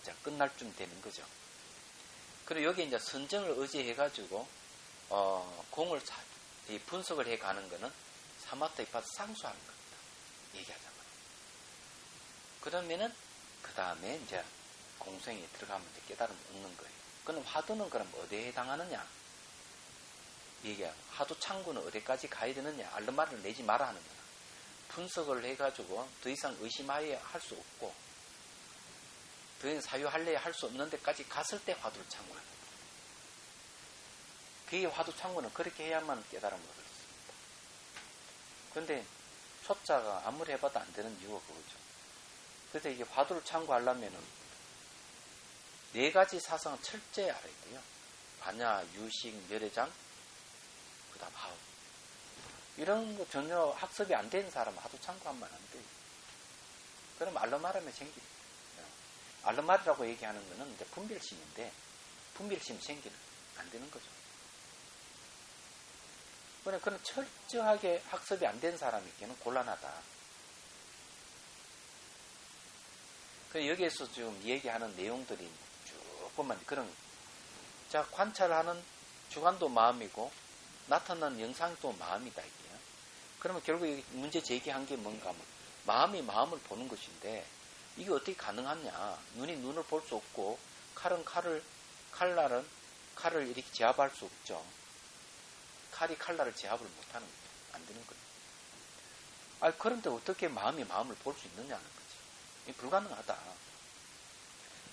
이제 끝날 쯤 되는 거죠. 그리고 여기 이제 선정을 의지해가지고, 공을 분석을 해 가는 거는 사마타 이빠사 상수하는 겁니다. 얘기하잖아. 그러면은 그 다음에 이제 공생에 들어가면 이제 깨달음을 얻는 거예요. 그럼 화두는 그럼 어디에 해당하느냐? 얘기야. 화두 창구는 어디까지 가야 되느냐? 알르마를 내지 마라 하는 거야. 분석을 해가지고 더 이상 의심하여 할 수 없고 더 이상 사유할래야 할 수 없는 데까지 갔을 때 화두를 창구하는 거야. 그게 화두 창구는 그렇게 해야만 깨달음을 얻을 수 있습니다. 그런데 초자가 아무리 해봐도 안 되는 이유가 그거죠. 그래서 이게 화두를 창구하려면은 4가지 사상은 철저히 알아야 돼요. 반야, 유식, 열애장, 그 다음 하음. 이런 거 전혀 학습이 안 된 사람은 화두 창구하면 안 돼요. 그럼 알르마름에 생깁니다. 알르마르라고 얘기하는 거는 이제 분별심인데, 분별심이 생기는, 안 되는 거죠. 그런 철저하게 학습이 안 된 사람에게는 곤란하다. 여기에서 지금 얘기하는 내용들이 조금만 그런, 자, 관찰하는 주관도 마음이고, 나타나는 영상도 마음이다, 이게. 그러면 결국 문제 제기한 게 뭔가 하면, 마음이 마음을 보는 것인데, 이게 어떻게 가능하냐. 눈이 눈을 볼 수 없고, 칼날은 칼을 이렇게 제압할 수 없죠. 칼이 칼날을 제압을 못하는 거죠. 안 되는 거죠. 그런데 어떻게 마음이 마음을 볼 수 있느냐는 거지. 이게 불가능하다.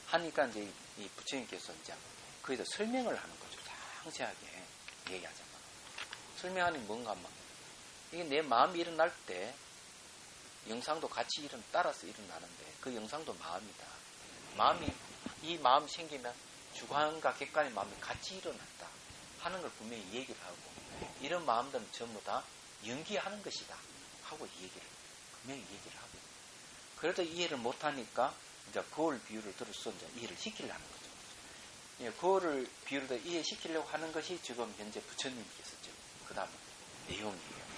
하니까 이제 이 부처님께서 이제 거기서 설명을 하는 거죠. 상세하게 얘기하자면. 설명하는 게 뭔가 하면, 이게 내 마음이 일어날 때, 영상도 같이 따라서 일어나는데, 그 영상도 마음이다. 이 마음이 생기면 주관과 객관의 마음이 같이 일어난다. 하는 걸 분명히 얘기를 하고, 이런 마음들은 전부 다 연기하는 것이다. 하고 분명히 얘기를 하고. 그래도 이해를 못하니까, 이제 거울 비유를 들어서 이제 이해를 시키려는 거죠. 예, 거울을 비유로 이해시키려고 하는 것이 지금 현재 부처님께서 지금 그 다음 내용이에요.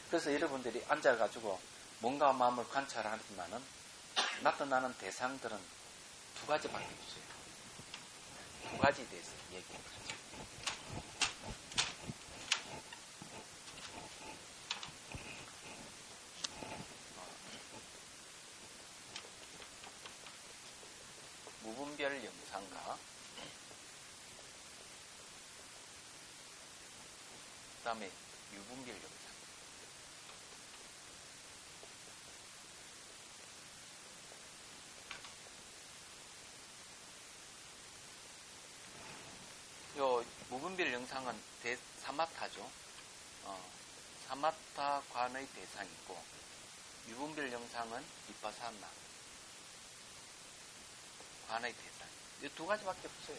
그래서 여러분들이 앉아가지고 뭔가 마음을 관찰하지만은 나타나는 대상들은 2가지밖에 없어요. 2가지에 대해서 얘기해요. 무분별 영상과 그 다음에 유분별 영상. 요 무분별 영상은 사마타죠. 사마타 관의 대상이고, 유분별 영상은 비파사나 관의 대상. 이 2가지밖에 없어요.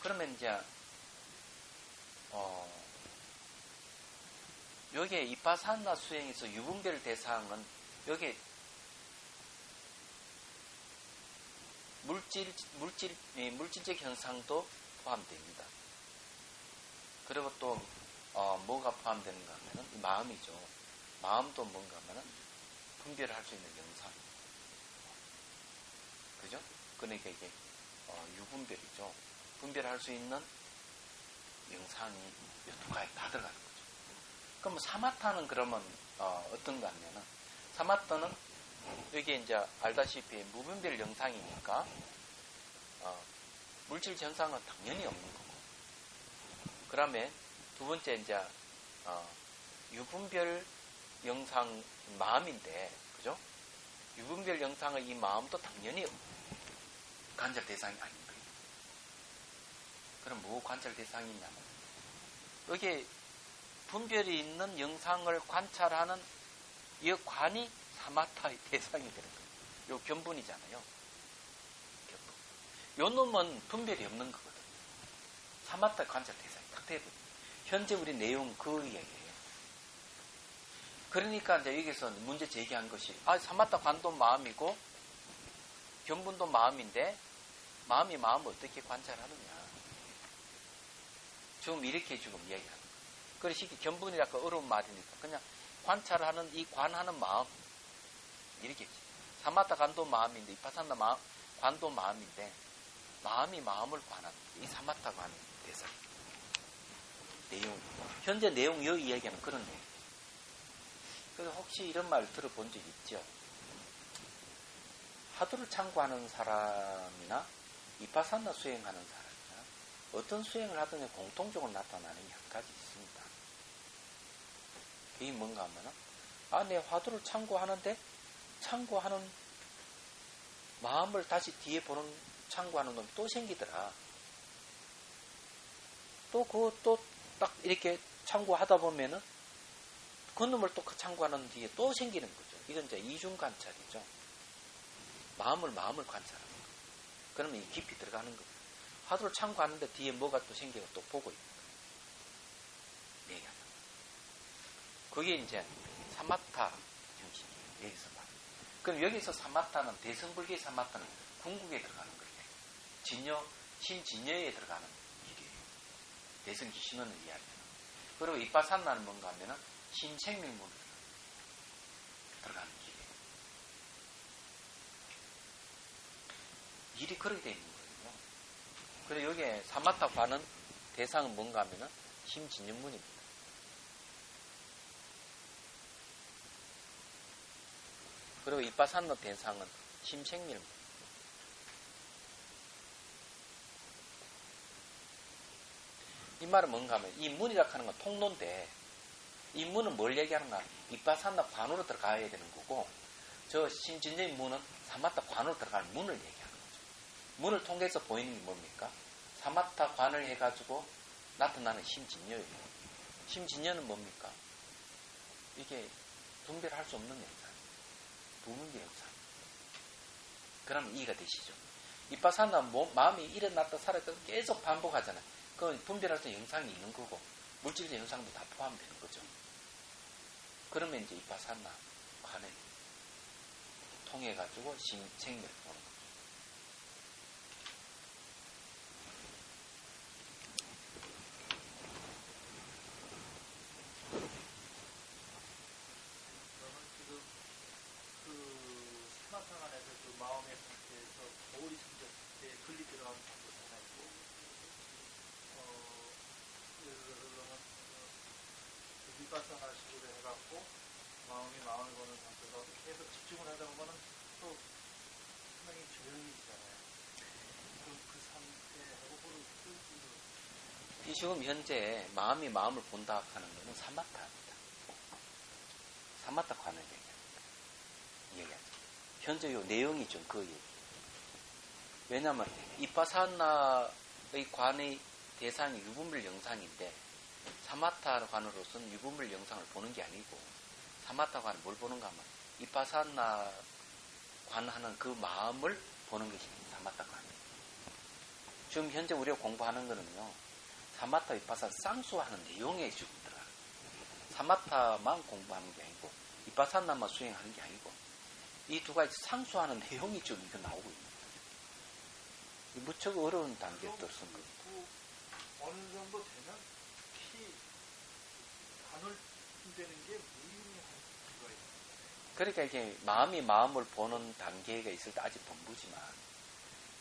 그러면 이제 여기에 이파사나 수행에서 유분별 대상은 여기에 물질적 현상도 포함됩니다. 그리고 또 뭐가 포함되는가 하면은 이 마음이죠. 마음도 뭔가 하면은 분별을 할 수 있는 영상. 그죠? 그러니까 이게 유분별이죠. 분별할 수 있는 영상이 이 2가지 다 들어가는 거죠. 그럼 사마타는 그러면 어떤가 하면은, 사마타는 여기 이제 알다시피 무분별 영상이니까 물질 현상은 당연히 없는 거고, 그 다음에 2번째 이제 유분별 영상 마음인데, 그죠? 유분별 영상의 이 마음도 당연히 관찰 대상이 아닌 거예요. 그럼 뭐 관찰 대상이냐면, 여기에 분별이 있는 영상을 관찰하는 이 관이 사마타의 대상이 되는 거예요. 요 견본이잖아요. 견본. 요 놈은 분별이 없는 거거든요. 사마타 관찰 대상이 딱 돼버려요. 현재 우리 내용 그 이야기예요. 그러니까 이제 여기서 문제 제기한 것이, 사마타 관도 마음이고 견본도 마음인데, 마음이 마음을 어떻게 관찰하느냐. 지금 이렇게 지금 이야기하는 거예요. 그래서 이게 견본이랄까 어려운 말이니까 그냥 관찰하는 이 관하는 마음, 이렇게 사마타 관도 마음인데, 이파사나 관도 마음인데, 마음이 마음을 관하는 이 사마타 관의 대상 내용. 현재 내용 여기 이야기하는 그런 내용. 그래서 혹시 이런 말 들어본 적 있죠? 화두를 참고하는 사람이나 이파산나 수행하는 사람이나 어떤 수행을 하든 공통적으로 나타나는 게 한 가지 있습니다. 그게 뭔가 하면은, 내 화두를 참고하는데, 참고하는 마음을 다시 뒤에 보는, 참고하는 놈이 또 생기더라. 또 그거 딱 이렇게 참고하다 보면은, 그 놈을 또 참고하는 뒤에 또 생기는 거죠. 이건 이제 이중 관찰이죠. 마음을 관찰하는 거예요. 그러면 이 깊이 들어가는 거예요. 화두를 참고하는데 뒤에 뭐가 또 생기고 또 보고 있는 거예요. 얘기하는 거예요. 그게 이제 사마타 형식이에요. 여기서 말. 그럼 여기서 사마타는 대승불교의 사마타는 궁극에 들어가는 거예요. 신진여에 들어가는 길이에요. 대승기신원을 이야기하는. 그리고 이빠산나는 뭔가 하면은 신생명문으로 들어가는 길이에요. 일이 그렇게 되어 있는 거예요. 그리고 여기에 사마타 관은 대상은 뭔가 하면은 심진연문입니다. 그리고 이빠산나 대상은 심생밀문. 이 말은 뭔가 하면 이 문이라고 하는 건 통로인데 이 문은 뭘 얘기하는가? 이빠산나 관으로 들어가야 되는 거고 저 신진여의 문은 사마타 관으로 들어가는 문을 얘기하는 거죠. 문을 통해서 보이는 게 뭡니까? 사마타 관을 해가지고 나타나는 심진여예요. 심진여는 뭡니까? 이게 분별할 수 없는 현상. 부문계 현상. 그러면 이해가 되시죠? 이빠산나 마음이 일어났다 살았다 계속 반복하잖아요. 그건 분별할 수 있는 영상이 있는 거고 물질적 영상도 다 포함되는 거죠. 그러면 이제 이빠산나 관을 통해가지고 생멸을 보는 거죠. 그러면 지금 그 사마타간에서 그 마음의 상태에서 거울이 생겼을 때 글리 들어가는 방법이 하나 있고, 예를 들어서 미파사나식으로 해갖고 마음을 보는 상태가 계속 집중을 하다 보면은 또 상당히 조용히 있잖아요. 그 상태하고 이 지금 현재 마음이 마음을 본다 하는 것은 사마타입니다. 사마타 관을 얘기하죠. 현재 요 내용이 좀 그 얘기. 왜냐하면 이빠사나의 관의 대상이 유분별 영상인데 사마타 관으로서는 유분별 영상을 보는 게 아니고 사마타 관을 뭘 보는가 하면 이빠사나 관하는 그 마음을 보는 것이 사마타 관이에요. 지금 현재 우리가 공부하는 거는요. 사마타 이빠사나 쌍수하는 내용에 지금 들어가요. 사마타만 공부하는 게 아니고 이빠사나만 수행하는 게 아니고 이 두 가지 상수하는 내용이 지금 이거 나오고 있는 거예요. 무척 어려운 단계에 들어선 거예요. 어느 정도 되면 간을 힘대는 게 무의미한 수가 있는 거예요. 그러니까 이게 마음이 마음을 보는 단계가 있을 때 아직 범부지만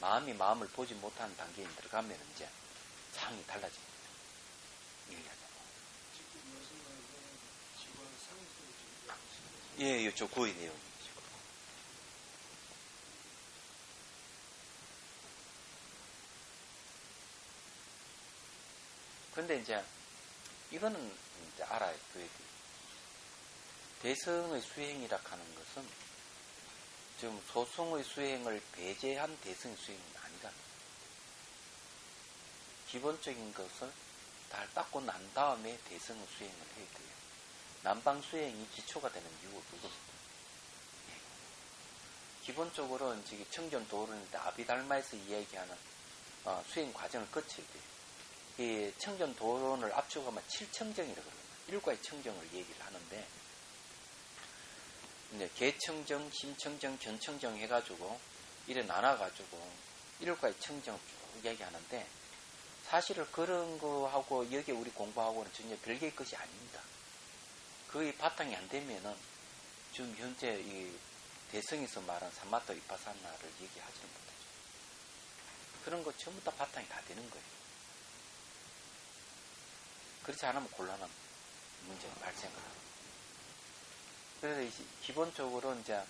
마음이 마음을 보지 못하는 단계에 들어가면 이제 상이 달라집니다. 얘기하자고. 지금 말씀하는 거는 직원 상수를 지금 하시는 거죠? 예, 저 구의 내용이죠. 그런데 이제 이거는 이제 알아야 돼요. 대승의 수행이라 하는 것은 지금 소승의 수행을 배제한 대승의 수행은 아니다. 기본적인 것을 다 닦고 난 다음에 대승의 수행을 해야 돼요. 남방 수행이 기초가 되는 이유가 그겁니다. 기본적으로 이제 청전 도론인데 아비달마에서 이야기하는 수행 과정을 거쳐야 돼요. 이 청전 도론을 압축하면 7청정이라고 그러거든요. 일과의 청정을 얘기를 하는데 이제 개청정, 심청정, 견청정 해가지고 이래 나눠가지고 일과의 청정을 쭉 얘기하는데 사실은 그런 거하고 여기 우리 공부하고는 전혀 별개의 것이 아닙니다. 그의 바탕이 안 되면은 지금 현재 이 대성에서 말한 사마타 위파사나를 얘기하지는 못하죠. 그런 거 전부 다 바탕이 다 되는 거예요. 그렇지 않으면 곤란한 문제가 발생을 합니다. 그래서 기본적으로 이제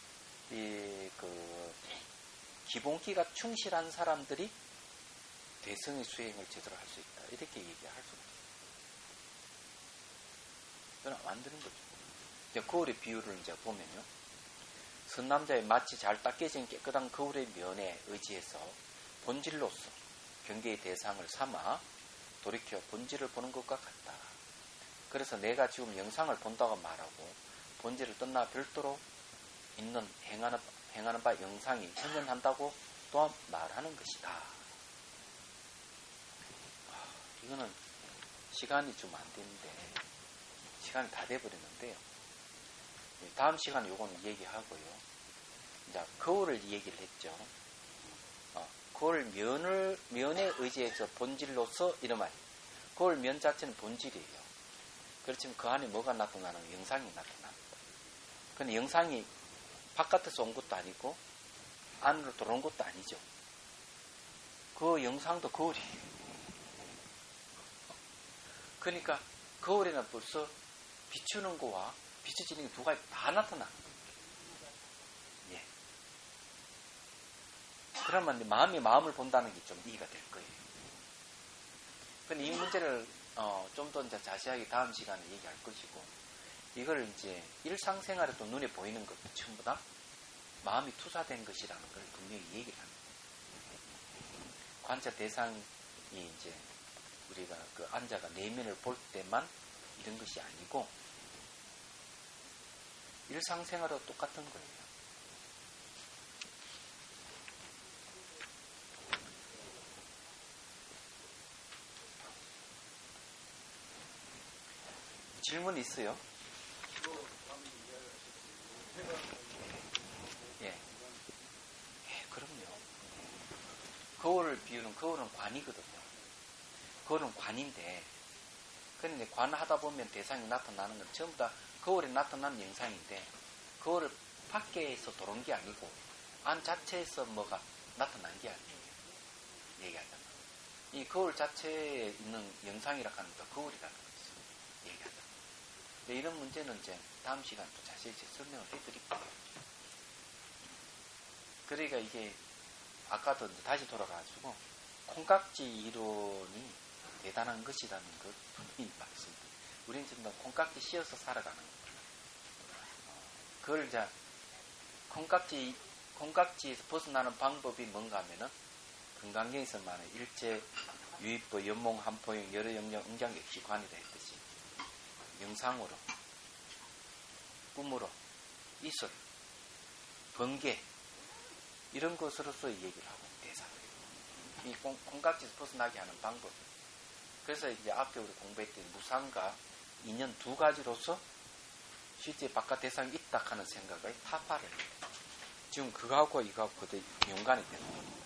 기본기가 충실한 사람들이 대성의 수행을 제대로 할 수 있다. 이렇게 얘기할 수가 있어요. 그건 만드는 거죠. 이제 거울의 비율을 이제 보면요. 선남자의 마치 잘 닦여진 깨끗한 거울의 면에 의지해서 본질로서 경계의 대상을 삼아 돌이켜 본질을 보는 것과 같다. 그래서 내가 지금 영상을 본다고 말하고 본질을 떠나 별도로 있는 행하는 바 영상이 현존한다고 또한 말하는 것이다. 이거는 시간이 좀 안 되는데 시간이 다 돼버렸는데요. 다음 시간에 요거는 얘기하고요. 이제 거울을 얘기를 했죠. 거울 면에 의지해서 본질로서 이런 말이에요. 거울 면 자체는 본질이에요. 그렇지만 그 안에 뭐가 나타나는 영상이 나타납니다. 근데 영상이 바깥에서 온 것도 아니고 안으로 들어온 것도 아니죠. 그 영상도 거울이에요. 그러니까 거울에는 벌써 비추는 거와 비춰지는 게 두 가지 다 나타나는 거예요. 예. 그러면 마음이 마음을 본다는 게 좀 이해가 될 거예요. 근데 이 문제를 좀 더 이제 자세하게 다음 시간에 얘기할 것이고, 이걸 이제 일상생활에 또 눈에 보이는 것도 전부 다 마음이 투사된 것이라는 걸 분명히 얘기를 합니다. 관찰 대상이 이제 우리가 그 앉아가 내면을 볼 때만 이런 것이 아니고 일상생활도 똑같은 거예요. 질문 있어요? 예. 그럼요. 거울을 비우는 거울은 관이거든요. 거울은 관인데, 그런데 관하다 보면 대상이 나타나는 건 전부 다 거울에 나타나는 영상인데, 거울을 밖에서 들어온 게 아니고 안 자체에서 뭐가 나타난 게 아니에요. 얘기하자면 이 거울 자체에 있는 영상이라 하는 거 거울이라는 거죠. 얘기하자면. 이런 문제는 이제 다음 시간 또 자세히 설명을 해드릴게요. 그러니까 이게 아까도 다시 돌아가지고 콩깍지 이론이 대단한 것이라는 걸 분명히 말씀드립니다. 우리는 지금 콩깍지 씌어서 살아가는 거예요. 그걸 이제 콩깍지에서 벗어나는 방법이 뭔가 하면은 금강경에서 말하는 일제, 유입부, 연몽, 한포용, 여러 영역, 응장, 역시 관이라 했듯이 영상으로, 꿈으로, 이슬, 번개 이런 것으로서 얘기를 하고 대상. 이 콩깍지에서 벗어나게 하는 방법. 그래서 이제 앞에 우리 공부했던 무상과 인연 두 가지로서 실제 바깥 대상이 있다 하는 생각을 타파를 해요. 지금 그거하고 이거하고 연관이 되는 겁니다.